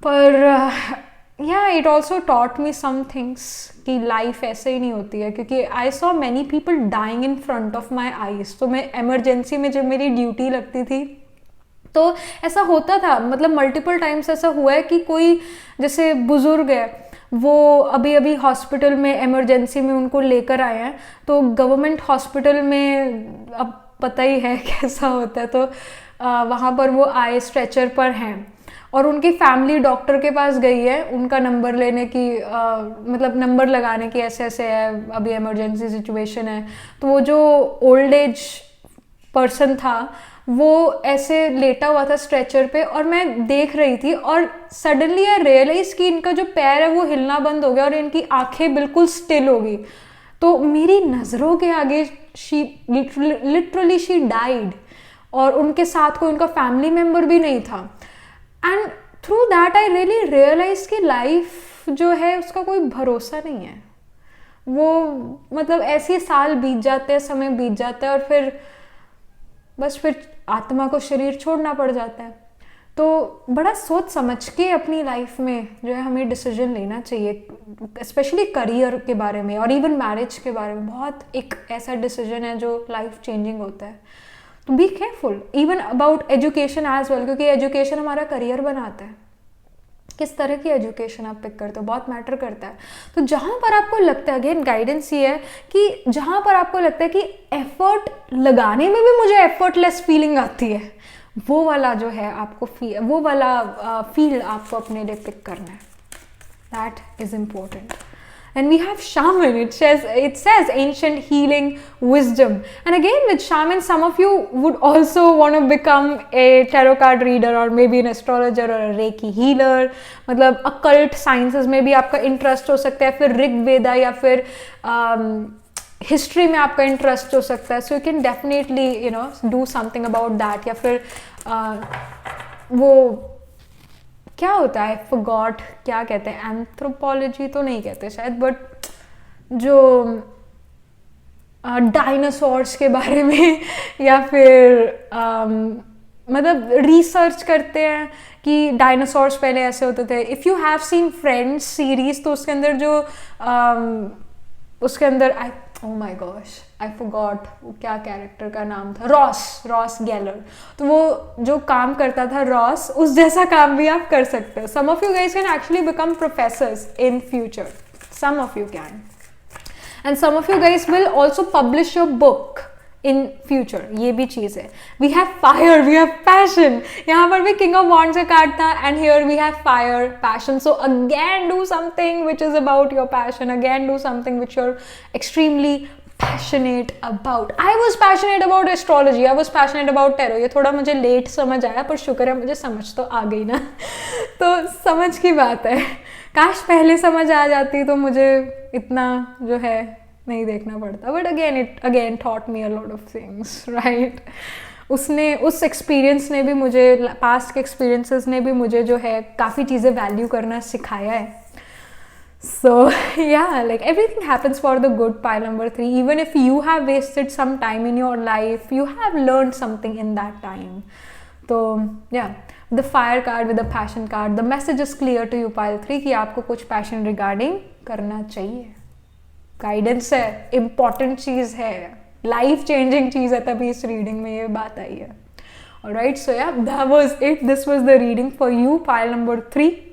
पर yeah, it also taught me some things कि लाइफ ऐसे ही नहीं होती है, क्योंकि I saw many people dying in front of my eyes. तो मैं एमरजेंसी में जब मेरी ड्यूटी लगती थी तो ऐसा होता था, मतलब मल्टीपल टाइम्स ऐसा हुआ है कि कोई जैसे बुजुर्ग है, वो अभी अभी हॉस्पिटल में इमरजेंसी में उनको लेकर आए हैं. तो गवर्नमेंट हॉस्पिटल में अब पता ही है कैसा होता है, तो वहाँ पर वो आए स्ट्रेचर पर हैं और उनकी फैमिली डॉक्टर के पास गई है उनका नंबर लेने की, मतलब नंबर लगाने की, ऐसे ऐसे है अभी इमरजेंसी सिचुएशन है. तो वो जो ओल्ड एज पर्सन था वो ऐसे लेटा हुआ था स्ट्रेचर पे, और मैं देख रही थी, और सडनली आई रियलाइज कि इनका जो पैर है वो हिलना बंद हो गया और इनकी आंखें बिल्कुल स्टिल हो गई. तो मेरी नज़रों के आगे शी लिटरली शी डाइड, और उनके साथ कोई उनका फैमिली मेम्बर भी नहीं था. And through that I really realise कि लाइफ जो है उसका कोई भरोसा नहीं है. वो मतलब ऐसे साल बीत जाते हैं, समय बीत जाता है, और फिर बस फिर आत्मा को शरीर छोड़ना पड़ जाता है. तो बड़ा सोच समझ के अपनी लाइफ में जो है हमें डिसीजन लेना चाहिए, स्पेशली करियर के बारे में और इवन मैरिज के बारे में. बहुत एक ऐसा डिसीजन है जो लाइफ चेंजिंग होता है. तो be careful even about education as well, क्योंकि एजुकेशन हमारा करियर बनाता है. किस तरह की एजुकेशन आप पिक करते हो बहुत मैटर करता है. तो जहाँ पर आपको लगता है, अगेन गाइडेंस ये है कि जहाँ पर आपको लगता है कि एफर्ट लगाने में भी मुझे एफर्टलेस फीलिंग आती है, वो वाला जो है आपको वो वाला फील्ड आपको अपने लिए पिक करना है. That is important. And we have shaman. It says ancient healing wisdom. And again with shaman, some of you would also want to become a tarot card reader or maybe an astrologer or a reiki healer. मतलब occult sciences में भी आपका interest हो सकता है, फिर ऋग वेदा या फिर हिस्ट्री में आपका इंटरेस्ट हो सकता है. So you can definitely do something about that. या फिर वो क्या होता है, फॉरगॉट क्या कहते हैं, एंथ्रोपोलॉजी तो नहीं कहते शायद, बट जो डायनासोर्स के बारे में या फिर मतलब रिसर्च करते हैं कि डायनासोर्स पहले ऐसे होते थे. If you have seen friends series, तो उसके अंदर जो उसके अंदर oh my gosh I forgot क्या कैरेक्टर का नाम था, रॉस गैलर. तो वो जो काम करता था रॉस, उस जैसा काम भी आप कर सकते हो. Some of you guys can actually become professors in future, some of you can, and some of you guys will also publish your book in future. ये भी चीज़ है. We have fire, we have passion. यहाँ पर भी किंग ऑफ वॉन्ड्स का कार्ड था, and here we have fire, passion. So again do something which is about your passion. Again do something which you're extremely passionate about. I was passionate about astrology, I was passionate about tarot. ये थोड़ा मुझे लेट समझ आया, पर शुक्र है मुझे समझ तो आ गई ना. तो समझ की बात है, काश पहले समझ आ जाती तो मुझे इतना जो है नहीं देखना पड़ता. But it again taught me a lot of things, right? उस एक्सपीरियंस ने भी मुझे, पास्ट के एक्सपीरियंसेस ने भी मुझे जो है काफ़ी चीज़ें वैल्यू करना सिखाया है. So yeah like everything happens for the good. Pile number 3, even if you have wasted some time in your life, you have learn something in that time. तो yeah the fire card with the passion card, the message is clear to you pile 3 कि आपको कुछ पैशन रिगार्डिंग करना चाहिए. गाइडेंस है, इम्पॉर्टेंट चीज़ है, लाइफ चेंजिंग चीज़ है, तभी इस रीडिंग में ये बात आई है. Alright, so yeah, that was it. This was the reading for you, pile number 3.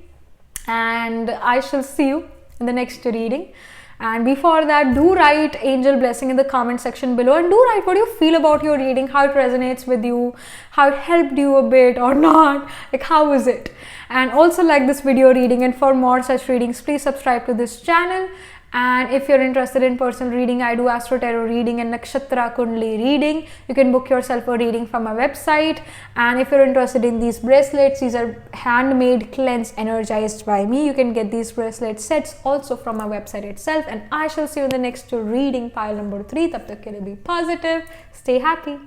And I shall see you in the next reading. And before that, do write angel blessing in the comment section below, and do write what you feel about your reading, how it resonates with you, how it helped you a bit or not, like how was it. And also like this video reading, and for more such readings, please subscribe to this channel. And if you're interested in personal reading, I do Astro Tarot reading and Nakshatra Kundli reading. You can book yourself a reading from my website. And if you're interested in these bracelets, these are handmade, cleansed, energized by me. You can get these bracelet sets also from my website itself. And I shall see you in the next reading, pile number 3. Tab tak ke liye be positive, stay happy.